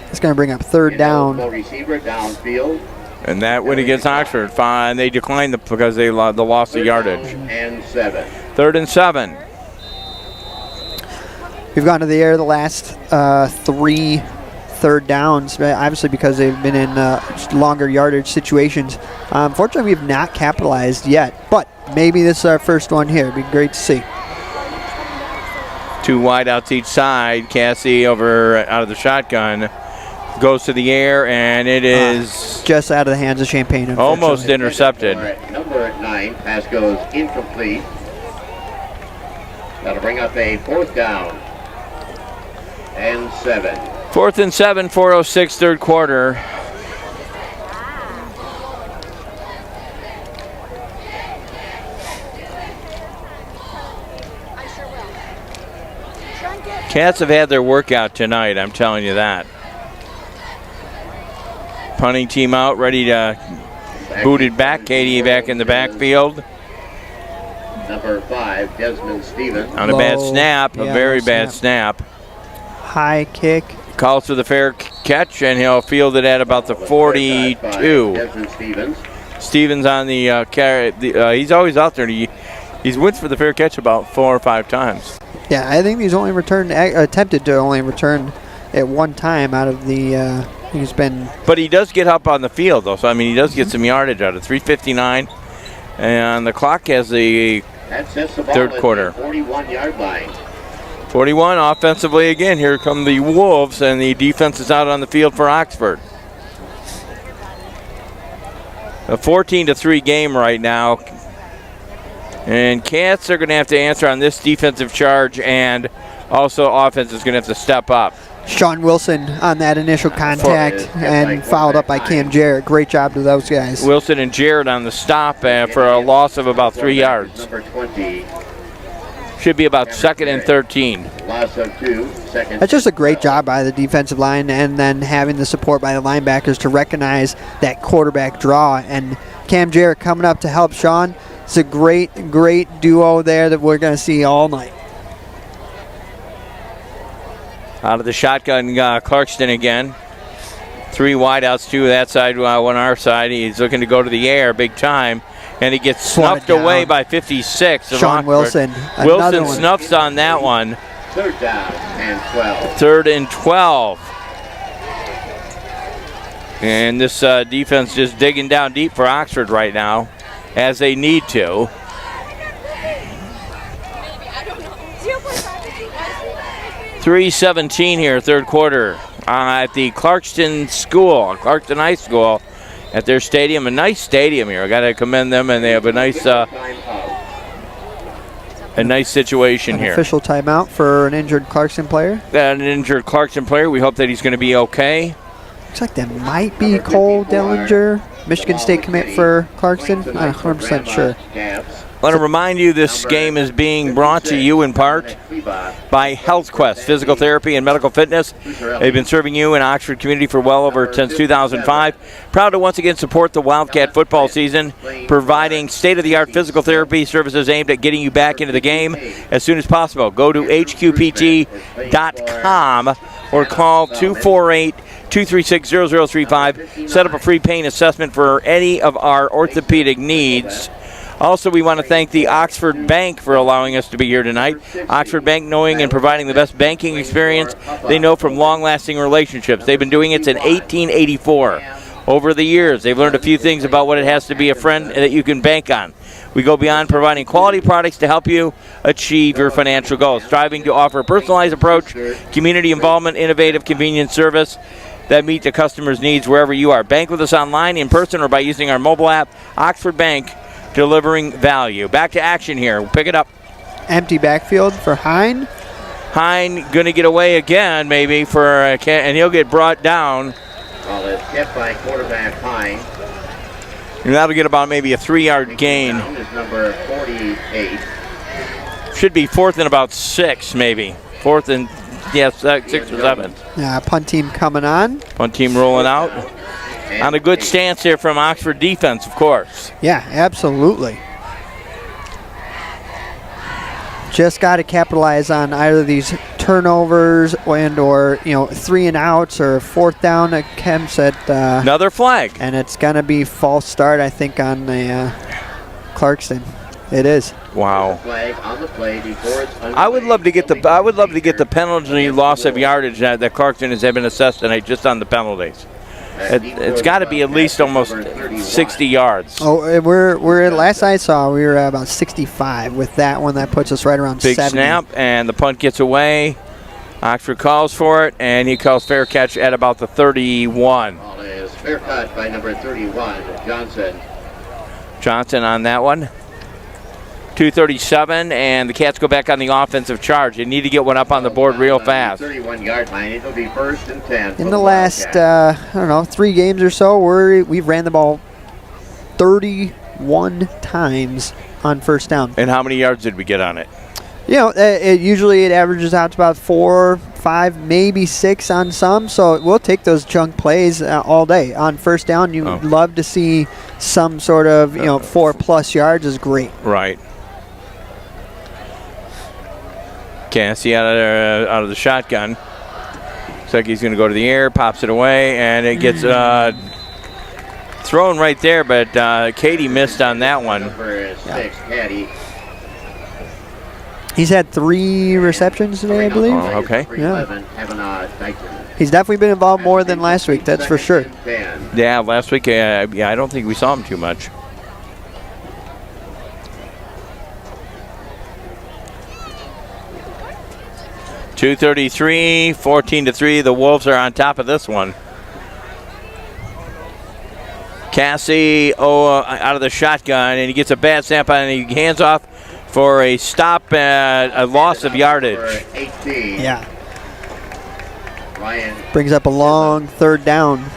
It's going to bring up 3rd down. Receiver downfield. And that went against Oxford. Fine. They declined because they lost the yardage. 3rd and 7. 3rd and 7. We've gone to the air the last 3 3rd downs, obviously because they've been in longer yardage situations. Unfortunately, we have not capitalized yet, but maybe this is our first one here. It'd be great to see. 2 wideouts each side. Cassie out of the shotgun. Goes to the air, and it is just out of the hands of Champaign. Almost intercepted. Number 9, pass goes incomplete. That'll bring up a 4th down and 7. 4th and 7, 4:06, 3rd quarter. Cats have had their workout tonight, I'm telling you that. Punting team out, ready to boot it back. Katie back in the backfield. Number 5, Desmond Stevens. On a bad snap, a very bad snap. High kick. Calls for the fair catch, and he'll field it at about the 42. Desmond Stevens. Stevens on the carry. He's always out there. He's went for the fair catch about 4 or 5 times. Yeah, I think he's only attempted to only return at one time out of the. He's been. But he does get up on the field, though. So I mean, he does get some yardage out of 3:59, and the clock has the 3rd quarter. 41-yard line. 41 offensively again. Here come the Wolves, and the defense is out on the field for Oxford. A 14-3 game right now. And Cats are going to have to answer on this defensive charge, and also offense is going to have to step up. Sean Wilson on that initial contact and followed up by Cam Jarrett. Great job to those guys. Wilson and Jarrett on the stop for a loss of about 3 yards. Number 20. Should be about 2nd and 13. Loss of 2. That's just a great job by the defensive line, and then having the support by the linebackers to recognize that quarterback draw. And Cam Jarrett coming up to help Sean. It's a great, great duo there that we're going to see all night. Out of the shotgun, Clarkston again. 3 wideouts, 2 that side, 1 our side. He's looking to go to the air big time, and he gets snuffed away by 56. Sean Wilson. Wilson snuffs on that one. 3rd down and 12. 3rd and 12. And this defense just digging down deep for Oxford right now, as they need to. 3:17 here, 3rd quarter, at the Clarkston High School, at their stadium. A nice stadium here. I got to commend them, and they have a nice situation here. Official timeout for an injured Clarkston player. An injured Clarkston player. We hope that he's going to be okay. Looks like that might be Cole Dellinger, Michigan State commit for Clarkston. I'm not 100% sure. I want to remind you this game is being brought to you in part by Health Quest Physical Therapy and Medical Fitness. They've been serving you in Oxford community for well over since 2005. Proud to once again support the Wildcat football season, providing state-of-the-art physical therapy services aimed at getting you back into the game as soon as possible. Go to hqpt.com or call 248-236-0035. Set up a free pain assessment for any of our orthopedic needs. Also, we want to thank the Oxford Bank for allowing us to be here tonight. Oxford Bank, knowing and providing the best banking experience they know from long-lasting relationships. They've been doing it since 1884. Over the years, they've learned a few things about what it has to be a friend that you can bank on. We go beyond providing quality products to help you achieve your financial goals, striving to offer a personalized approach, community involvement, innovative, convenient service that meet the customer's needs wherever you are. Bank with us online, in person, or by using our mobile app. Oxford Bank, delivering value. Back to action here. We'll pick it up. Empty backfield for Hine. Hine going to get away again, maybe, and he'll get brought down. Well, it's hit by quarterback Hine. And that'll get about maybe a 3-yard gain. Down is number 48. Should be 4th and about 6, maybe. 4th and, 6 or 7. Yeah, punt team coming on. Punt team rolling out. On a good stance there from Oxford defense, of course. Yeah, absolutely. Just got to capitalize on either these turnovers or 3 and outs or 4th down attempts at another flag. And it's gonna be false start, I think, on the Clarkston. It is. Wow. Flag on the play before it's I would love to get the penalty loss of yardage that Clarkston has been assessed tonight just on the penalties. It's got to be at least almost 60 yards. Oh, we're last I saw we were at about 65 with that one. That puts us right around Big 70. Snap, and the punt gets away. Oxford calls for it, and he calls fair catch at about the 31. Ball is fair catch by number 31, Johnson. Johnson on that one. 2:37, and the Cats go back on the offensive charge. They need to get one up on the board real fast. 31-yard line. It'll be 1st and 10. In the last, 3 games or so, we've ran the ball 31 times on 1st down. And how many yards did we get on it? Usually it averages out to about 4, 5, maybe 6 on some. So we'll take those chunk plays all day. On 1st down, you'd love to see some sort of 4+ yards is great. Right. Cassie out of the shotgun. Looks like he's going to go to the air, pops it away, and it gets thrown right there, but Katie missed on that one. Number 6, Caddy. He's had 3 receptions today, I believe. Oh, okay. Yeah. He's definitely been involved more than last week, that's for sure. Yeah, last week, I don't think we saw him too much. .233, 14-3. The Wolves are on top of this one. Cassie out of the shotgun, and he gets a bad snap on, and he hands off for a stop and a loss of yardage. 18. Yeah. Ryan brings up a long 3rd down.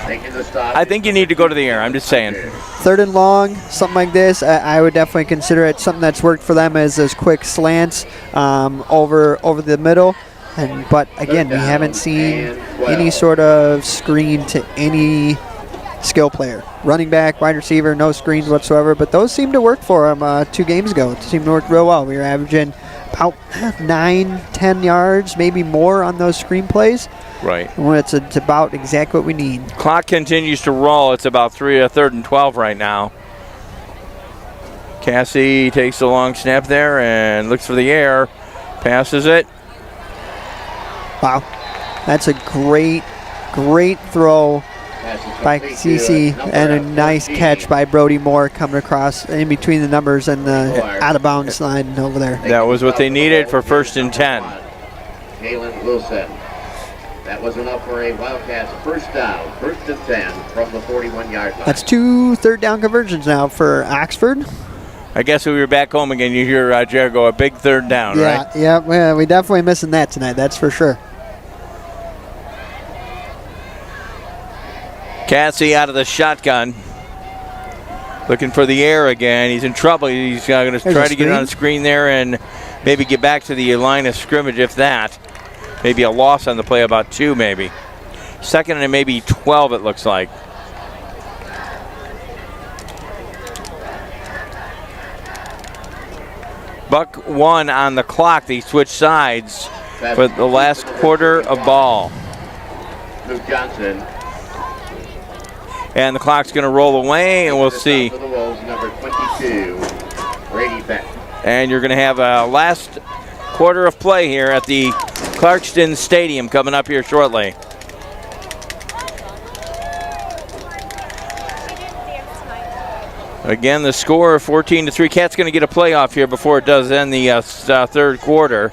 making the stop. I think you need to go to the air. I'm just saying. 3rd and long, something like this, I would definitely consider it. Something that's worked for them is those quick slants over the middle. But again, we haven't seen any sort of screen to any skill player. Running back, wide receiver, no screens whatsoever. But those seem to work for them 2 games ago. It seemed to work real well. We were averaging about 9-10 yards, maybe more on those screen plays. Right. When it's about exactly what we need. Clock continues to roll. It's about 3rd and 12 right now. Cassie takes a long snap there and looks for the air. Passes it. Wow. That's a great throw by Cece and a nice catch by Brody Moore coming across in between the numbers and the out-of-bounds line over there. That was what they needed for 1st and 10. Jalen Wilson. That was enough for a Wildcats 1st down, 1st and 10 from the 41-yard line. That's 2 3rd down conversions now for Oxford. I guess if we were back home again, you hear Jared go a big 3rd down, right? Yeah, we definitely missing that tonight, that's for sure. Cassie out of the shotgun. Looking for the air again. He's in trouble. He's going to try to get on the screen there and maybe get back to the line of scrimmage, if that. Maybe a loss on the play, about 2 maybe. 2nd and maybe 12, it looks like. $1 on the clock. They switch sides for the last quarter of ball. Luke Johnson. And the clock's going to roll away, and we'll see. For the Wolves, number 22, Brady Beck. And you're going to have a last quarter of play here at the Clarkston Stadium coming up here shortly. Again, the score 14-3. Cat's going to get a playoff here before it does end the third quarter.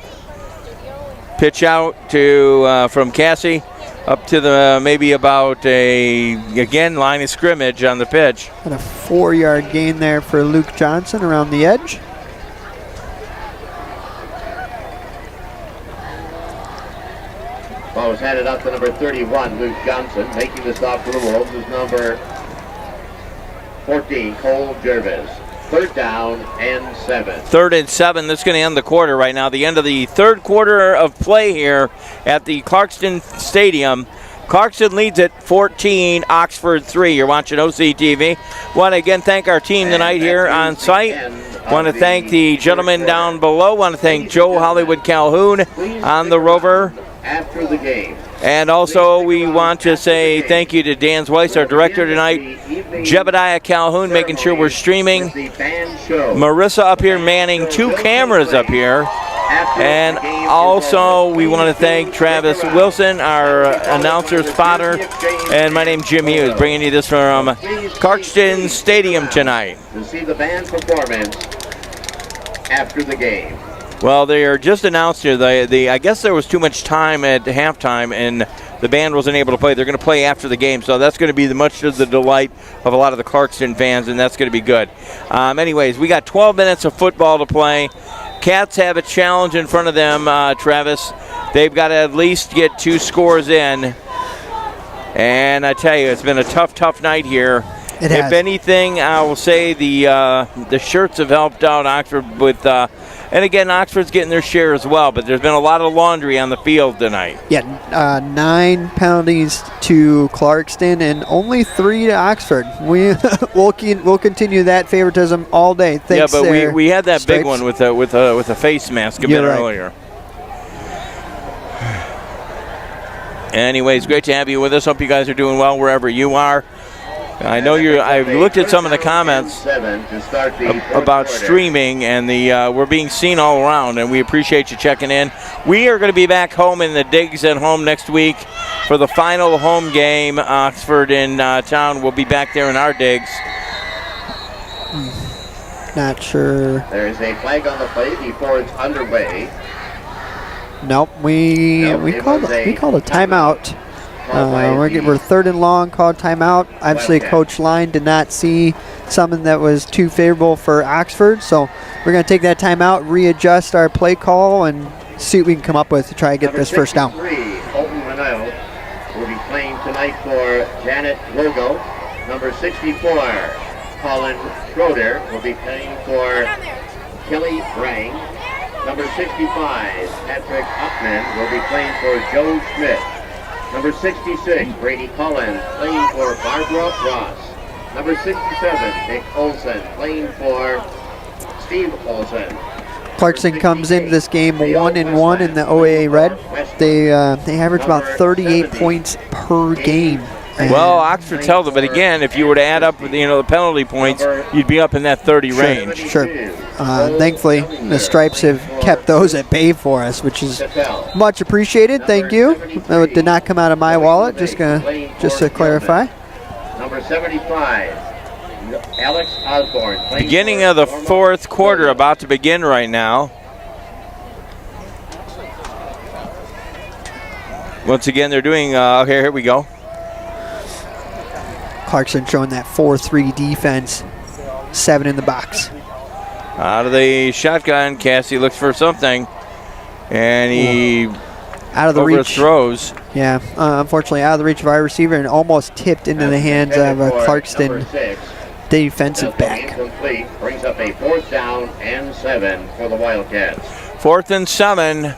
Pitch out to from Cassie up to the maybe about again line of scrimmage on the pitch. And a 4-yard gain there for Luke Johnson around the edge. Ball was handed out to number 31, Luke Johnson. Making the stop for the Wolves is number 14, Cole Jervis. 3rd down and 7. 3rd and 7. That's going to end the quarter right now. The end of the third quarter of play here at the Clarkston Stadium. Clarkston leads at 14, Oxford 3. You're watching OCTV. Want to again thank our team tonight here on site. Want to thank the gentleman down below. Want to thank Joe Hollywood Calhoun on the Rover. After the game. And also we want to say thank you to Dan Weiss, our director tonight. Jebediah Calhoun making sure we're streaming. Marissa up here manning 2 cameras up here. And also we want to thank Travis Wilson, our announcer spotter. And my name's Jim Hughes, bringing you this from Clarkston Stadium tonight. To see the band performance after the game. Well, they are just announced here. I guess there was too much time at halftime, and the band wasn't able to play. They're going to play after the game, so that's going to be much of the delight of a lot of the Clarkston fans, and that's going to be good. Anyways, we got 12 minutes of football to play. Cats have a challenge in front of them, Travis. They've got to at least get 2 scores in. And I tell you, it's been a tough night here. It has. If anything, I will say the shirts have helped out Oxford with, and again, Oxford's getting their share as well, but there's been a lot of laundry on the field tonight. Yeah, 9 penalties to Clarkston and only 3 to Oxford. We'll continue that favoritism all day. Thanks, yeah, but we had that Stripes. big one with a face mask a bit earlier. Anyways, great to have you with us. Hope you guys are doing well wherever you are. I know I've looked at some of the comments about streaming, and we're being seen all around, and we appreciate you checking in. We are going to be back home in the digs at home next week for the final home game. Oxford in town. We'll be back there in our digs. Not sure. There is a flag on the play before it's underway. Nope, we called a timeout. We're 3rd and long, called timeout. Obviously, Coach Line did not see something that was too favorable for Oxford, so we're going to take that timeout, readjust our play call, and see what we can come up with to try to get this first down. Number 63, Colton Renaud, will be playing tonight for Janet Logo. Number 64, Colin Schroeder, will be playing for Kelly Brang. Number 65, Patrick Upman, will be playing for Joe Schmidt. Number 66, Brady Collins, playing for Barbara Ross. Number 67, Nick Olson, playing for Steve Olson. Clarkston comes into this game 1-1 in the OAA Red. They average about 38 points per game. Well, Oxford's held it, but again, if you were to add up the penalty points, you'd be up in that 30 range. Sure. Thankfully, the Stripes have kept those at bay for us, which is much appreciated. Thank you. It did not come out of my wallet. Just to clarify. Number 75, Alex Osborne. Beginning of the fourth quarter, about to begin right now. Once again, they're doing. Okay, here we go. Clarkston showing that 4-3 defense, 7 in the box. Out of the shotgun, Cassie looks for something, and he out of the overthrows. Yeah, unfortunately out of the reach of our receiver and almost tipped into the hands of a Clarkston defensive back. Brings up a 4th down and 7 for the Wildcats. 4th and 7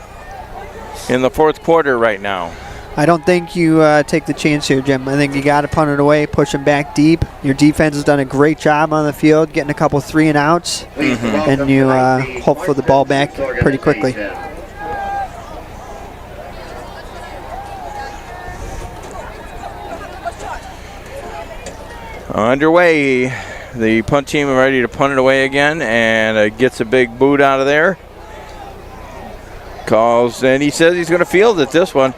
in the fourth quarter right now. I don't think you take the chance here, Jim. I think you got to punt it away, push them back deep. Your defense has done a great job on the field, getting a couple 3 and outs, and you hope for the ball back pretty quickly. Underway, the punt team are ready to punt it away again, and gets a big boot out of there. Calls, and he says he's going to field it this one.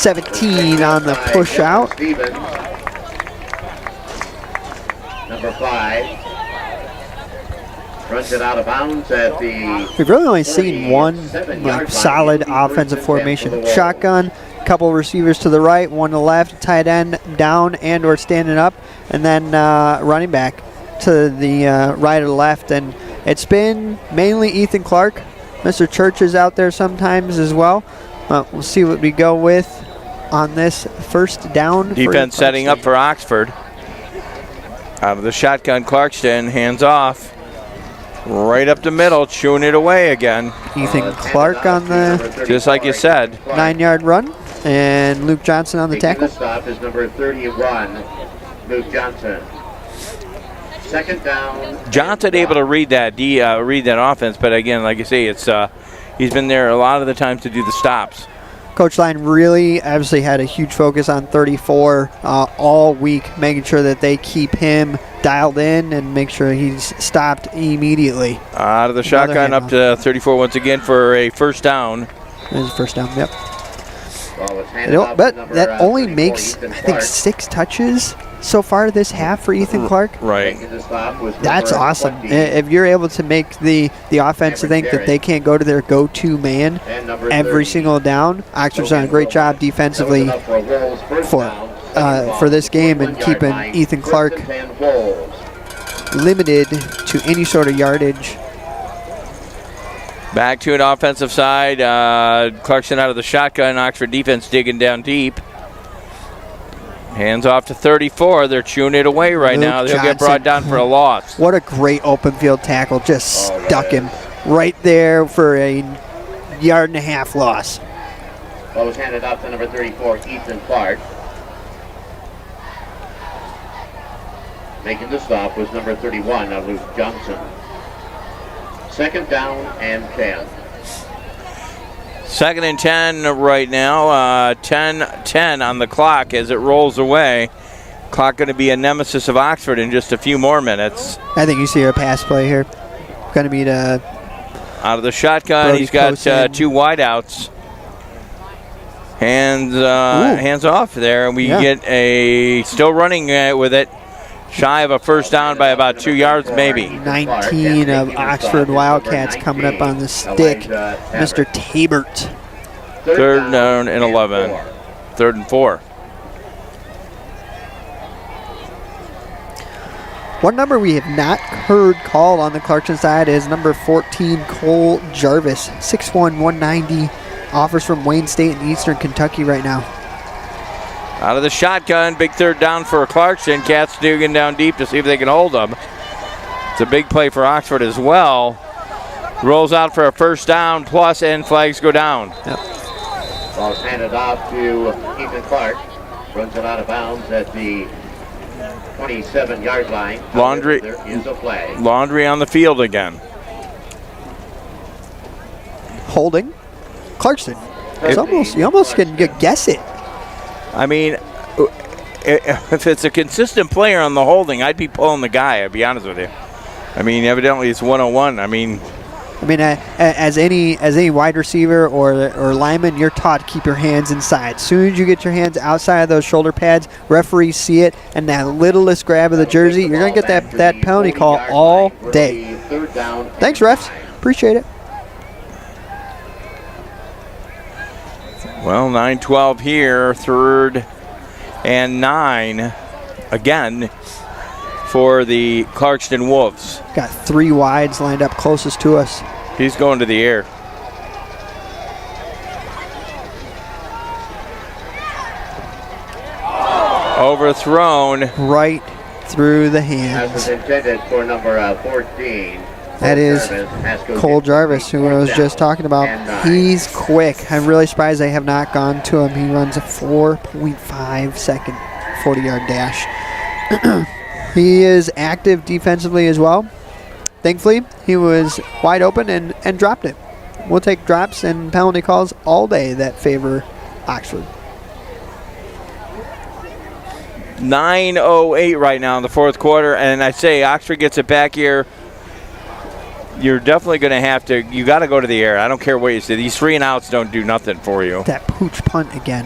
17 on the push out. Stevens. Number 5 runs it out of bounds at the. We've really only seen one like, solid offensive formation. Shotgun, couple receivers to the right, one to the left, tight end down and or standing up, and then running back to the right or left. And it's been mainly Ethan Clark. Mr. Church is out there sometimes as well. We'll see what we go with on this first down. Defense setting up for Oxford. Out of the shotgun, Clarkston, hands off. Right up the middle, chewing it away again. Ethan Clark on the just like you said, 9-yard run, and Luke Johnson on the tackle. The stop is number 31, Luke Johnson. Second down. Johnson able to read that offense, but again, like you say, it's he's been there a lot of the times to do the stops. Coach Line really obviously had a huge focus on 34 all week, making sure that they keep him dialed in and make sure he's stopped immediately. Out of the shotgun up to 34 once again for a first down. There's a first down, yep. But that only makes, I think, 6 touches so far this half for Ethan Clark. Right. That's awesome. If you're able to make the offense think that they can't go to their go-to man every single down, Oxford's done a great job defensively for this game and keeping Ethan Clark limited to any sort of yardage. Back to an offensive side. Clarkston out of the shotgun. Oxford defense digging down deep. Hands off to 34. They're chewing it away right now. They'll get brought down for a loss. What a great open field tackle. Just stuck him right there for a 1.5-yard loss. Ball was handed off to number 34, Ethan Clark. Making the stop was number 31, Luke Johnson. Second down and 10. Second and 10 right now. 10-10 on the clock as it rolls away. Clock going to be a nemesis of Oxford in just a few more minutes. I think you see a pass play here. Going to be the out of the shotgun. Brody he's got Cosin. 2 wideouts. Hands off there, and we get a still running with it. Shy of a first down by about 2 yards, maybe. 19 of Oxford Wildcats coming up on the stick. Mr. Tabert. Third down and 11. 3rd and 4. One number we have not heard called on the Clarkston side is number 14, Cole Jarvis. 6'1", 190. Offers from Wayne State in Eastern Kentucky right now. Out of the shotgun, big 3rd down for Clarkston. Cats digging down deep to see if they can hold them. It's a big play for Oxford as well. Rolls out for a first down plus, and flags go down. Yep. Ball is handed off to Ethan Clark. Runs it out of bounds at the 27-yard line. Laundry. There is a flag. Laundry on the field again. Holding. Clarkston. You almost can guess it. I mean, if it's a consistent player on the holding, I'd be pulling the guy, I'll be honest with you. I mean, evidently it's 101. I mean, as any wide receiver or lineman, you're taught to keep your hands inside. As soon as you get your hands outside of those shoulder pads, referees see it, and that littlest grab of the jersey, you're going to get that penalty call all day. Thanks, refs. Appreciate it. well, 9-12 here, 3rd and 9 again for the Clarkston Wolves. Got 3 wides lined up closest to us. He's going to the air. Overthrown. Right through the hands. As was intended for number 14. That is Cole Jarvis, who I was just talking about. He's quick. I'm really surprised they have not gone to him. He runs a 4.5 second 40-yard dash. He is active defensively as well. Thankfully, he was wide open and dropped it. We'll take drops and penalty calls all day that favor Oxford. 9:08 right now in the 4th quarter, and I say Oxford gets it back here. You're definitely going to have to, you got to go to the air. I don't care what you say. These 3 and outs don't do nothing for you. That pooch punt again.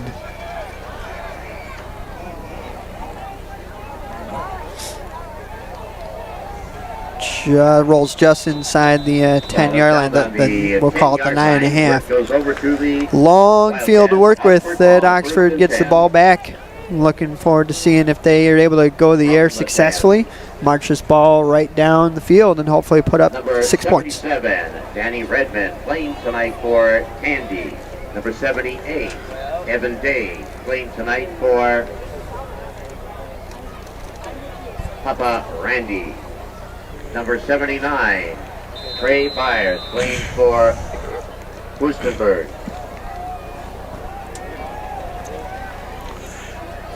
rolls just inside the 10-yard line. We'll call it the 9.5. Goes over to the Long field to work with that Oxford gets the ball back. Looking forward to seeing if they are able to go the air successfully, march this ball right down the field, and hopefully put up Number 6 points. 77, Danny Redmond playing tonight for Tandy. Number 78, Evan Day playing tonight for Papa Randy. Number 79, Trey Byers playing for Wusterberg.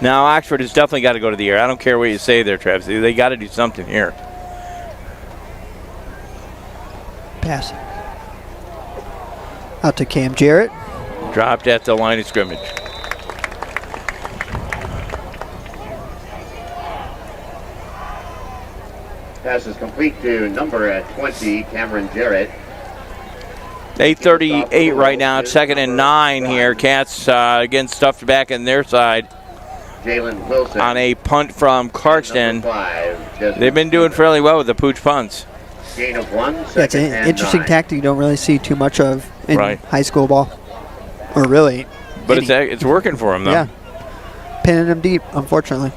Now Oxford has definitely got to go to the air. I don't care what you say there, Travis. They got to do something here. Pass. Out to Cam Jarrett. Dropped at the line of scrimmage. Pass is complete to number 20, Cameron Jarrett. 8:38 right now. It's 2nd and 9 here. Cats again stuffed back in their side. Jalen Wilson on a punt from Clarkston. 5, they've been doing fairly well with the pooch punts. Gain of 1, That's an interesting tactic you don't really see too much of in high school ball. Or really. But it's working for them, though. Yeah. Pinning them deep, unfortunately.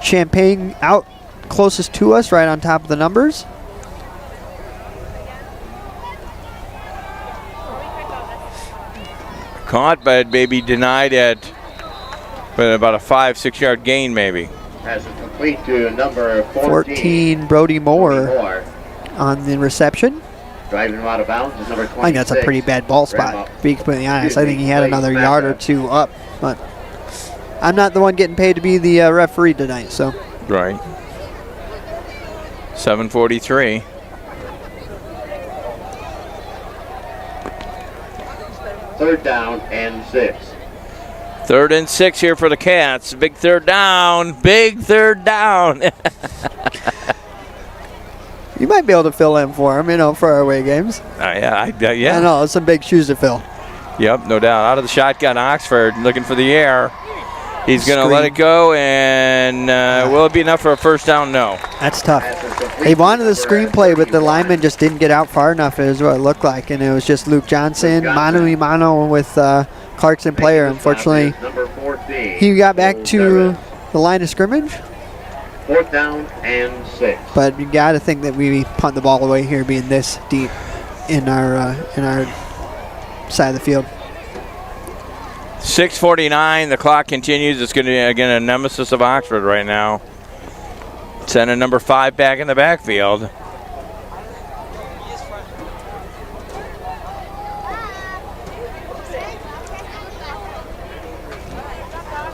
Champaign out closest to us, right on top of the numbers. Caught, but maybe denied at about a 5-6 yard gain, maybe. Pass is complete to number 14, Brody Moore on the reception. Driving him out of bounds is number 26. I think that's a pretty bad ball spot, to be completely honest. I think he had another yard or two up, but I'm not the one getting paid to be the referee tonight, so. Right. 7:43. Third down and 6. 3rd and 6 here for the Cats. Big third down. Big third down. You might be able to fill in for him, for our away games. Yeah. I know, it's some big shoes to fill. Yep, no doubt. Out of the shotgun, Oxford looking for the air. He's going to let it go, and will it be enough for a first down? No. That's tough. They wanted the screenplay, but the lineman just didn't get out far enough, is what it looked like. And it was just Luke Johnson, mano with Clarkston player. Unfortunately, he got back to the line of scrimmage. 4th down and 6. But you got to think that we punt the ball away here, being this deep in our side of the field. 6:49. The clock continues. It's going to be again a nemesis of Oxford right now. Sending number 5 back in the backfield.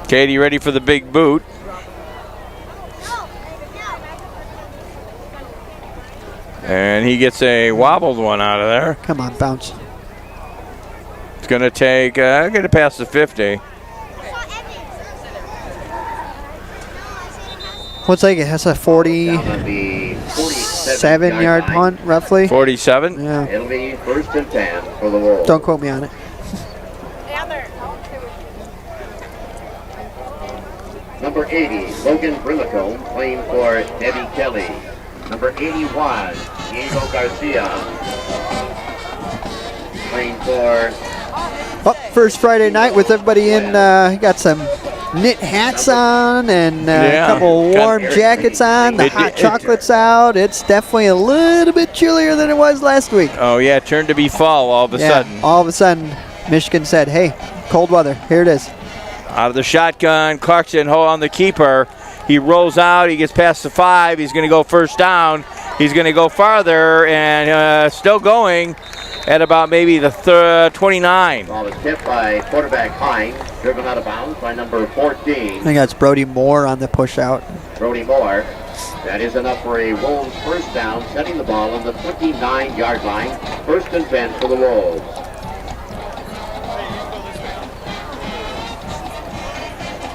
Katie, ready for the big boot? And he gets a wobbled one out of there. Come on, bounce. It's going to take, going to pass the 50. What's like it? That's a 47-yard punt, roughly. 47? Yeah. It'll be 1st and 10 for the Wolves. Don't quote me on it. Number 80, Logan Brimacombe playing for Debbie Kelly. Number 81, Diego Garcia playing for... First Friday night with everybody in, got some knit hats on and a couple warm jackets on. The hot chocolate's out. It's definitely a little bit chillier than it was last week. Oh, yeah, it turned to be fall all of a sudden. All of a sudden, Michigan said, hey, cold weather, here it is. Out of the shotgun, Clarkston hold on the keeper. He rolls out, he gets past the 5, he's going to go first down. He's going to go farther and still going at about maybe the 29. Ball is tipped by quarterback Hine, driven out of bounds by number 14. I think that's Brody Moore on the push out. Brody Moore. That is enough for a Wolves first down, setting the ball on the 29-yard line. 1st and 10 for the Wolves.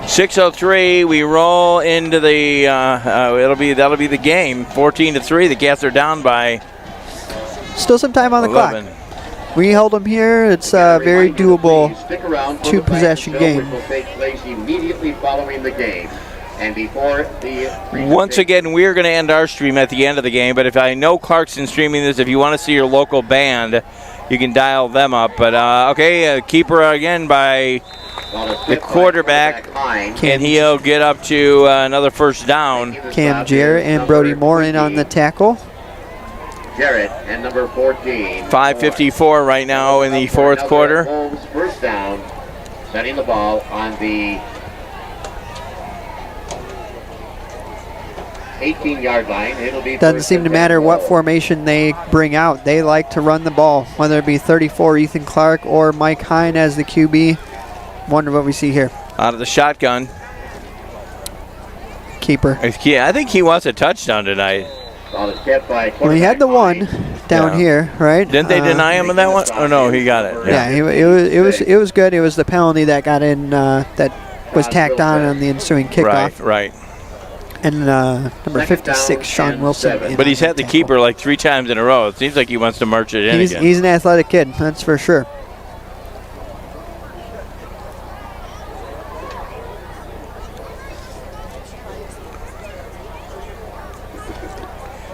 .603, we roll into the, that'll be the game. 14-3, the Cats are down by still some time on the 11. clock. We hold them here. It's a very doable 2-possession game. Will take place immediately following the game. And before the Once again, we're going to end our stream at the end of the game, but if I know Clarkston streaming this, if you want to see your local band, you can dial them up. But, okay, keeper again by the quarterback, and he'll get up to another first down. Cam Jarrett and Brody Moore in on the tackle. Jarrett and number 14. 5:54 right now in the fourth quarter. First down, setting the ball on the 18-yard line. It'll be Doesn't seem to matter what formation they bring out. They like to run the ball, whether it be 34 Ethan Clark or Mike Hine as the QB. Wonder what we see here. Out of the shotgun. Keeper. I think he wants a touchdown tonight. Well, he had the one down here, right? Didn't they deny him on that one? Oh no, he got it. Yeah, it was good. It was the penalty that got in that was tacked on the ensuing kickoff. Right. And number 56, Sean Wilson. But he's had the keeper like 3 times in a row. It seems like he wants to march it in again. He's an athletic kid, that's for sure.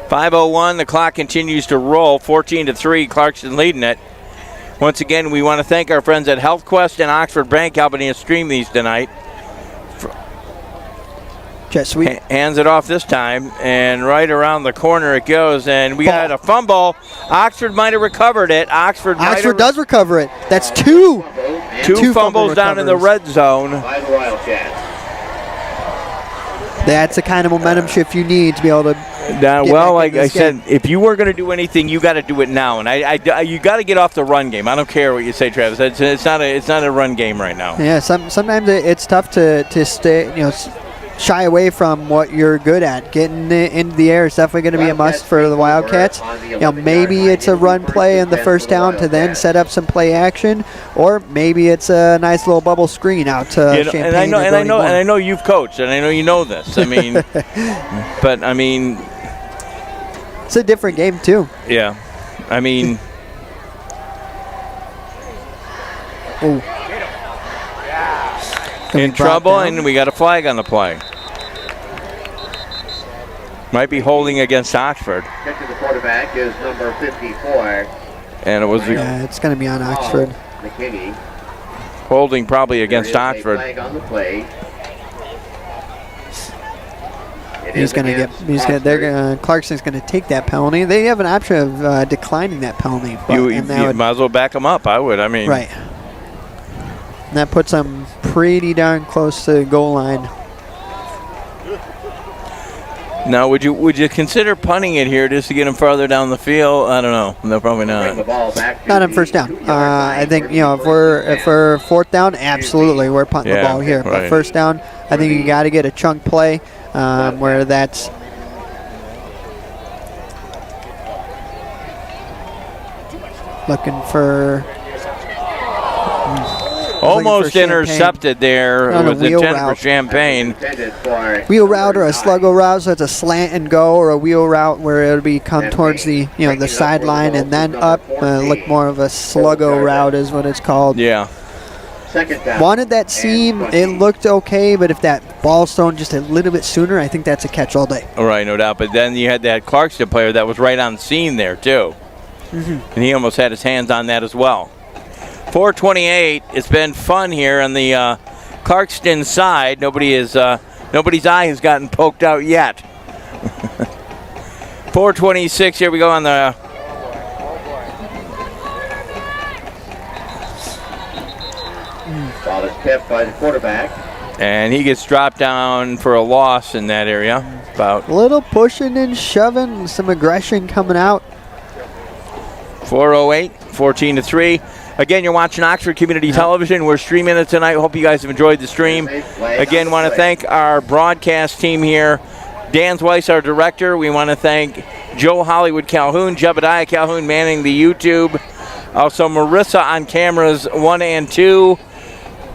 .501, the clock continues to roll, 14-3, Clarkston leading it. Once again, we want to thank our friends at HealthQuest and Oxford Bank helping us stream these tonight. Jet sweep. Hands it off this time, and right around the corner it goes, and we got a fumble. Oxford might have recovered it. Oxford does recover it. That's two fumbles down in the red zone. That's the kind of momentum shift you need to be able to. Well, like I said, if you were going to do anything, you got to do it now, and you got to get off the run game. I don't care what you say, Travis. It's not a run game right now. Yeah, sometimes it's tough to stay, shy away from what you're good at. Getting into the air is definitely going to be a must for the Wildcats. Maybe it's a run play in the first down to then set up some play action, or maybe it's a nice little bubble screen out to Champaign. And I know you've coached, and I know you know this. I mean, but I mean, it's a different game too. Yeah, I mean. In trouble, and we got a flag on the play. Might be holding against Oxford. Catching the quarterback is number 54. And it was it's going to be on Oxford. McKinney. Holding probably against Oxford. Flag on the play. Clarkston's going to take that penalty. They have an option of declining that penalty. You might as well back them up. I would. I mean. Right. And that puts them pretty darn close to the goal line. Now, would you consider punting it here just to get them farther down the field? I don't know. No, probably not. Not on first down. I think if we're fourth down, absolutely we're punting the ball here. Right. But first down, I think you got to get a chunk play where that's. Looking for. Almost intercepted there with the intent for Champaign. Wheel route or a sluggo route, so it's a slant and go, or a wheel route where it'll be come towards the the sideline and then up. Look more of a sluggo route is what it's called. Yeah. Wanted that seam. It looked okay, but if that ball's thrown just a little bit sooner, I think that's a catch all day. All right, no doubt. But then you had that Clarkston player that was right on scene there too, and he almost had his hands on that as well. 4:28. It's been fun here on the Clarkston side. Nobody's eye has gotten poked out yet. 4:26. Here we go on the. Ball is tipped by the quarterback. And he gets dropped down for a loss in that area. About a little pushing and shoving, some aggression coming out. 4:08. 14-3. Again, you're watching Oxford Community Television. We're streaming it tonight. Hope you guys have enjoyed the stream. Again, want to thank our broadcast team here. Dan Weiss, our director. We want to thank Joe Hollywood Calhoun, Jebediah Calhoun manning the YouTube. Also, Marissa on cameras 1 and 2.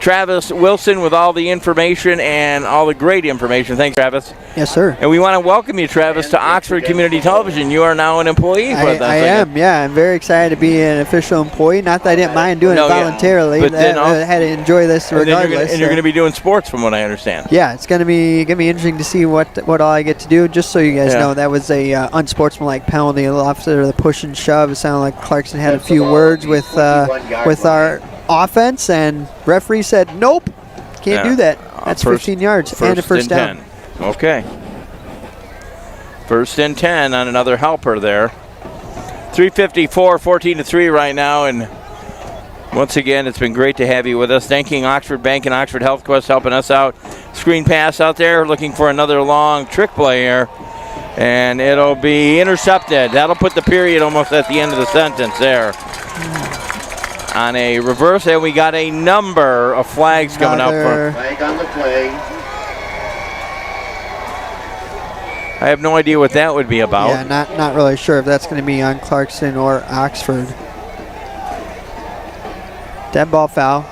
Travis Wilson with all the information and all the great information. Thanks, Travis. Yes, sir. And we want to welcome you, Travis, to Oxford Community Television. You are now an employee with us. I am, yeah. I'm very excited to be an official employee. Not that I didn't mind doing it voluntarily. But then I had to enjoy this regardless. And you're going to be doing sports, from what I understand. Yeah, it's going to be interesting to see what all I get to do. Just so you guys know, that was a unsportsmanlike penalty. After the push and shove, it sounded like Clarkston had a few words with our offense, and referee said, nope, can't do that. That's 15 yards and a first down. 10. Okay. 1st and 10 on another helper there. 3:54, 14-3 right now, and once again, it's been great to have you with us. Thanking Oxford Bank and Oxford Health Quest helping us out. Screen pass out there, looking for another long trick play here, and it'll be intercepted. That'll put the period almost at the end of the sentence there. On a reverse, and we got a number of flags coming up. Flag on the play. I have no idea what that would be about. Yeah, not really sure if that's going to be on Clarkston or Oxford. Dead ball foul.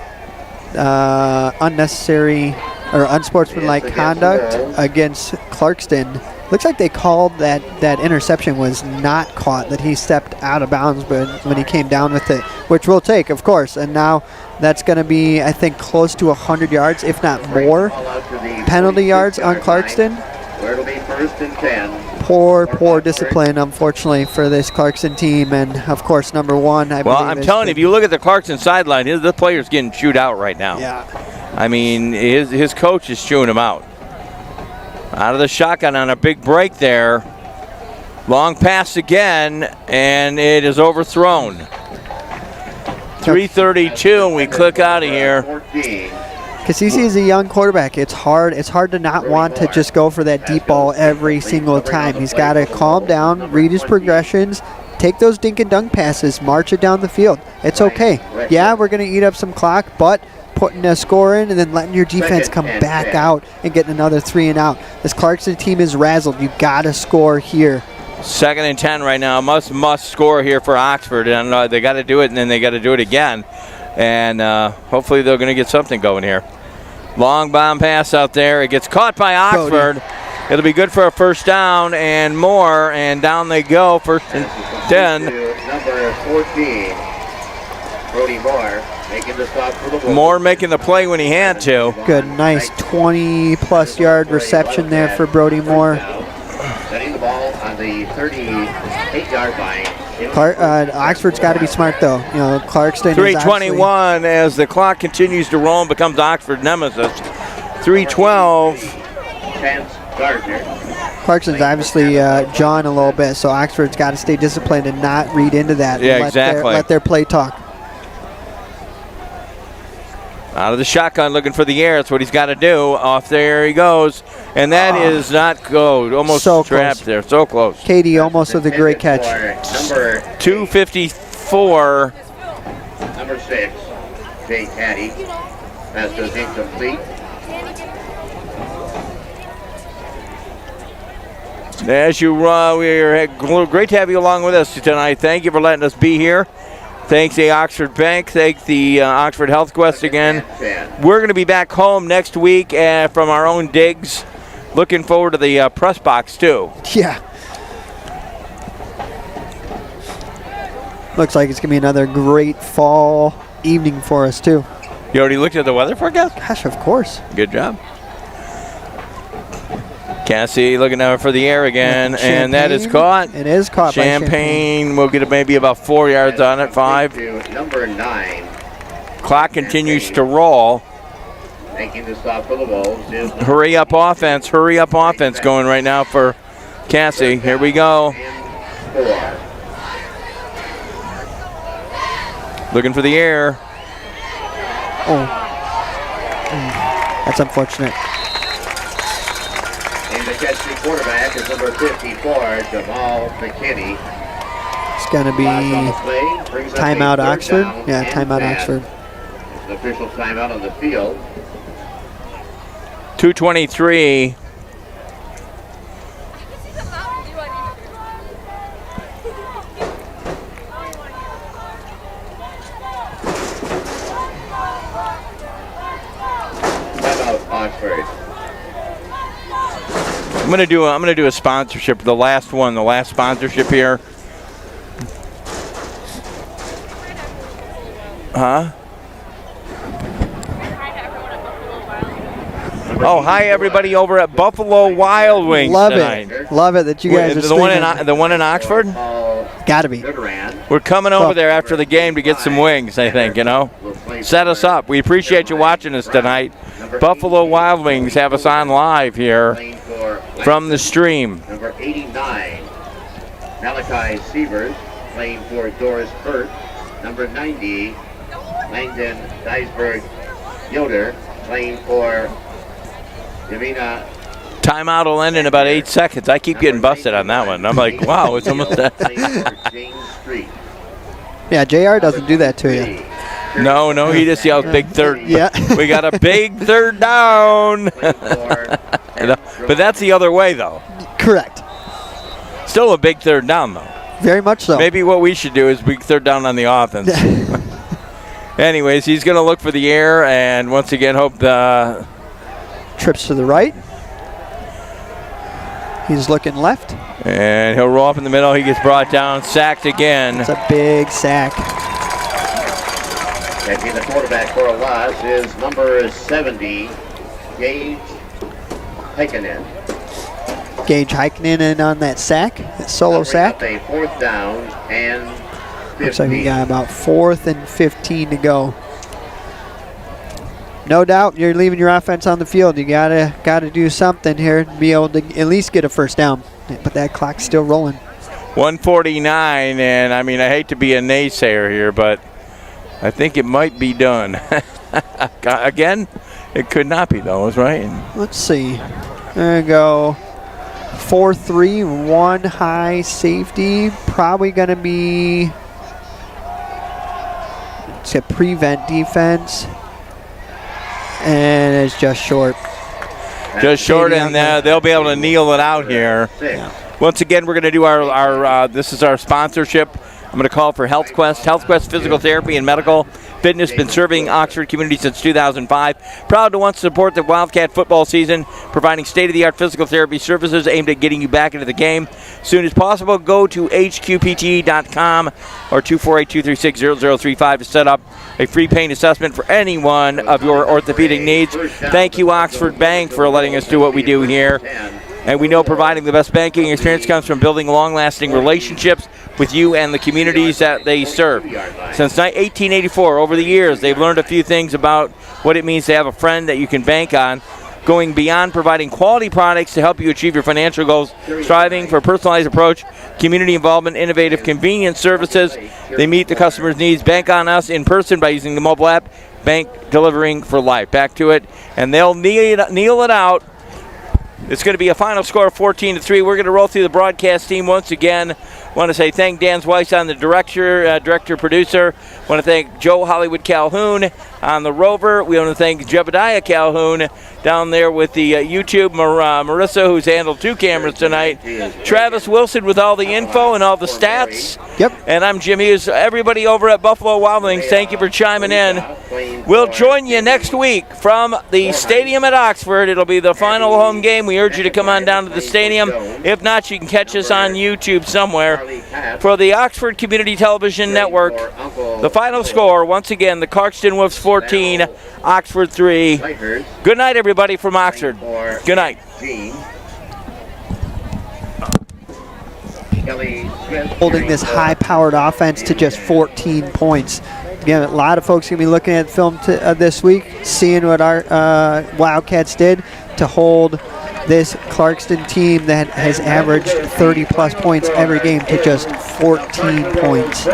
Unnecessary or unsportsmanlike conduct against Clarkston. Looks like they called that interception was not caught, that he stepped out of bounds but when he came down with it, which we'll take, of course. And now that's going to be, I think, close to 100 yards, if not more, penalty yards on Clarkston. Where it'll be 1st and 10. Poor discipline, unfortunately, for this Clarkston team. And, of course, number one, I believe. Well, I'm telling you, if you look at the Clarkston sideline, the player's getting chewed out right now. Yeah. I mean, his coach is chewing him out. Out of the shotgun on a big break there. Long pass again, and it is overthrown. 3:32, and we click out of here. Cassisi is a young quarterback. It's hard to not want to just go for that deep ball every single time. He's got to calm down, read his progressions, take those dink and dunk passes, march it down the field. It's okay. Yeah, we're going to eat up some clock, but putting a score in and then letting your defense come back out and getting another 3 and out. This Clarkston team is razzled. You've got to score here. 2nd and 10 right now. Must score here for Oxford. And they got to do it, and then they got to do it again. And hopefully they're going to get something going here. Long bomb pass out there. It gets caught by Oxford. It'll be good for a first down and more. And down they go. 1st and 10. Number 14, Brody Moore. Making the stop for the ball. Moore making the play when he had to. Good, nice 20-plus yard reception there for Brody Moore. Setting the ball on the 38-yard line. Oxford's got to be smart, though. You know, Clarkston. 3:21 as the clock continues to roll and becomes Oxford nemesis. 3:12. Chance Gardner. Clarkson's obviously jawing a little bit, so Oxford's got to stay disciplined and not read into that. Yeah, exactly. Let their play talk. Out of the shotgun, looking for the air. That's what he's got to do. Off there he goes. And that is not go. Almost so trapped close there. So close. Katie almost with a great catch. Number 2:54. Number 6, Jay Caddy. Pass goes incomplete. As you run, we're great to have you along with us tonight. Thank you for letting us be here. Thanks the Oxford Bank. Thanks the Oxford Health Quest again. We're going to be back home next week from our own digs. Looking forward to the press box, too. Yeah. Looks like it's going to be another great fall evening for us, too. You already looked at the weather forecast? Gosh, of course. Good job. Cassie looking out for the air again, and that is caught. It is caught by Champagne. We'll get maybe about 4 yards on it, 5. Number 9. Clock continues to roll. Making the stop for the Wolves. Hurry up offense going right now for Cassie. Here we go. 4. Looking for the air. Oh. That's unfortunate. And the catch the quarterback is number 54, Jamal McKinney. It's going to be timeout Oxford. Yeah, timeout Oxford. An official timeout on the field. 2:23. I'm gonna do a sponsorship, the last sponsorship here. Huh? Oh, hi everybody over at Buffalo Wild Wings tonight. Love it that you guys are the one in Oxford. Gotta be. We're coming over there after the game to get some wings. I think set us up. We appreciate you watching us tonight. Buffalo Wild Wings have us on live here from the stream. Number 89, Malachi Sievers, playing for Doris Burt. Number 90, Langdon Geisberg Yoder, playing for Davina. Timeout will end in about 8 seconds. I keep getting busted on that one. I'm like, wow, it's almost that. Yeah, JR doesn't do that to you. No, he just yells big third. Yeah. We got a big third down. But that's the other way, though. Correct. Still a big third down, though. Very much so. Maybe what we should do is big third down on the offense. Anyways, he's going to look for the air, and once again, hope the trips to the right. He's looking left. And he'll roll up in the middle. He gets brought down, sacked again. It's a big sack. Catching the quarterback for a loss is number 70, Gage Heikkinen. Gage Heikkinen in on that sack, that solo sack. A 4th down and 15. Looks like we got about 4th and 15 to go. No doubt you're leaving your offense on the field. You gotta do something here to be able to at least get a first down. But that clock's still rolling. 149, and I mean, I hate to be a naysayer here, but I think it might be done. Again, it could not be though, right? Let's see. There we go. 4-3, 1 high safety. Probably gonna be, it's a prevent defense. And it's just short. Just short, and they'll be able to kneel it out here. Yeah. Once again, we're going to do our this is our sponsorship. I'm going to call for HealthQuest. HealthQuest Physical Therapy and Medical Fitness, been serving Oxford community since 2005. Proud to once support the Wildcat football season, providing state-of-the-art physical therapy services aimed at getting you back into the game. As soon as possible, go to hqpte.com or 248-236-0035 to set up a free pain assessment for any one of your orthopedic needs. Thank you, Oxford Bank, for letting us do what we do here. And we know providing the best banking experience comes from building long-lasting relationships with you and the communities that they serve. Since 1884, over the years, they've learned a few things about what it means to have a friend that you can bank on, going beyond providing quality products to help you achieve your financial goals, striving for a personalized approach, community involvement, innovative, convenient services. They meet the customer's needs. Bank on us in person by using the mobile app, Bank Delivering for Life. Back to it, and they'll kneel it out. It's going to be a final score of 14-3. We're going to roll through the broadcast team once again. Want to say thank Dan Zweiss on the director-producer. Want to thank Joe Hollywood Calhoun on the rover. We want to thank Jebediah Calhoun down there with the YouTube. Marissa, who's handled 2 cameras tonight. Travis Wilson with all the info and all the stats. Yep. And I'm Jim Hughes. Everybody over at Buffalo Wild Wings, thank you for chiming in. We'll join you next week from the stadium at Oxford. It'll be the final home game. We urge you to come on down to the stadium. If not, you can catch us on YouTube somewhere. For the Oxford Community Television Network, the final score, once again, the Clarkston Wolves 14, Oxford 3. Good night, everybody from Oxford. Good night. Holding this high-powered offense to just 14 points. Again, a lot of folks are going to be looking at film this week, seeing what our Wildcats did to hold this Clarkston team that has averaged 30-plus points every game to just 14 points.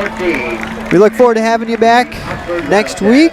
We look forward to having you back next week.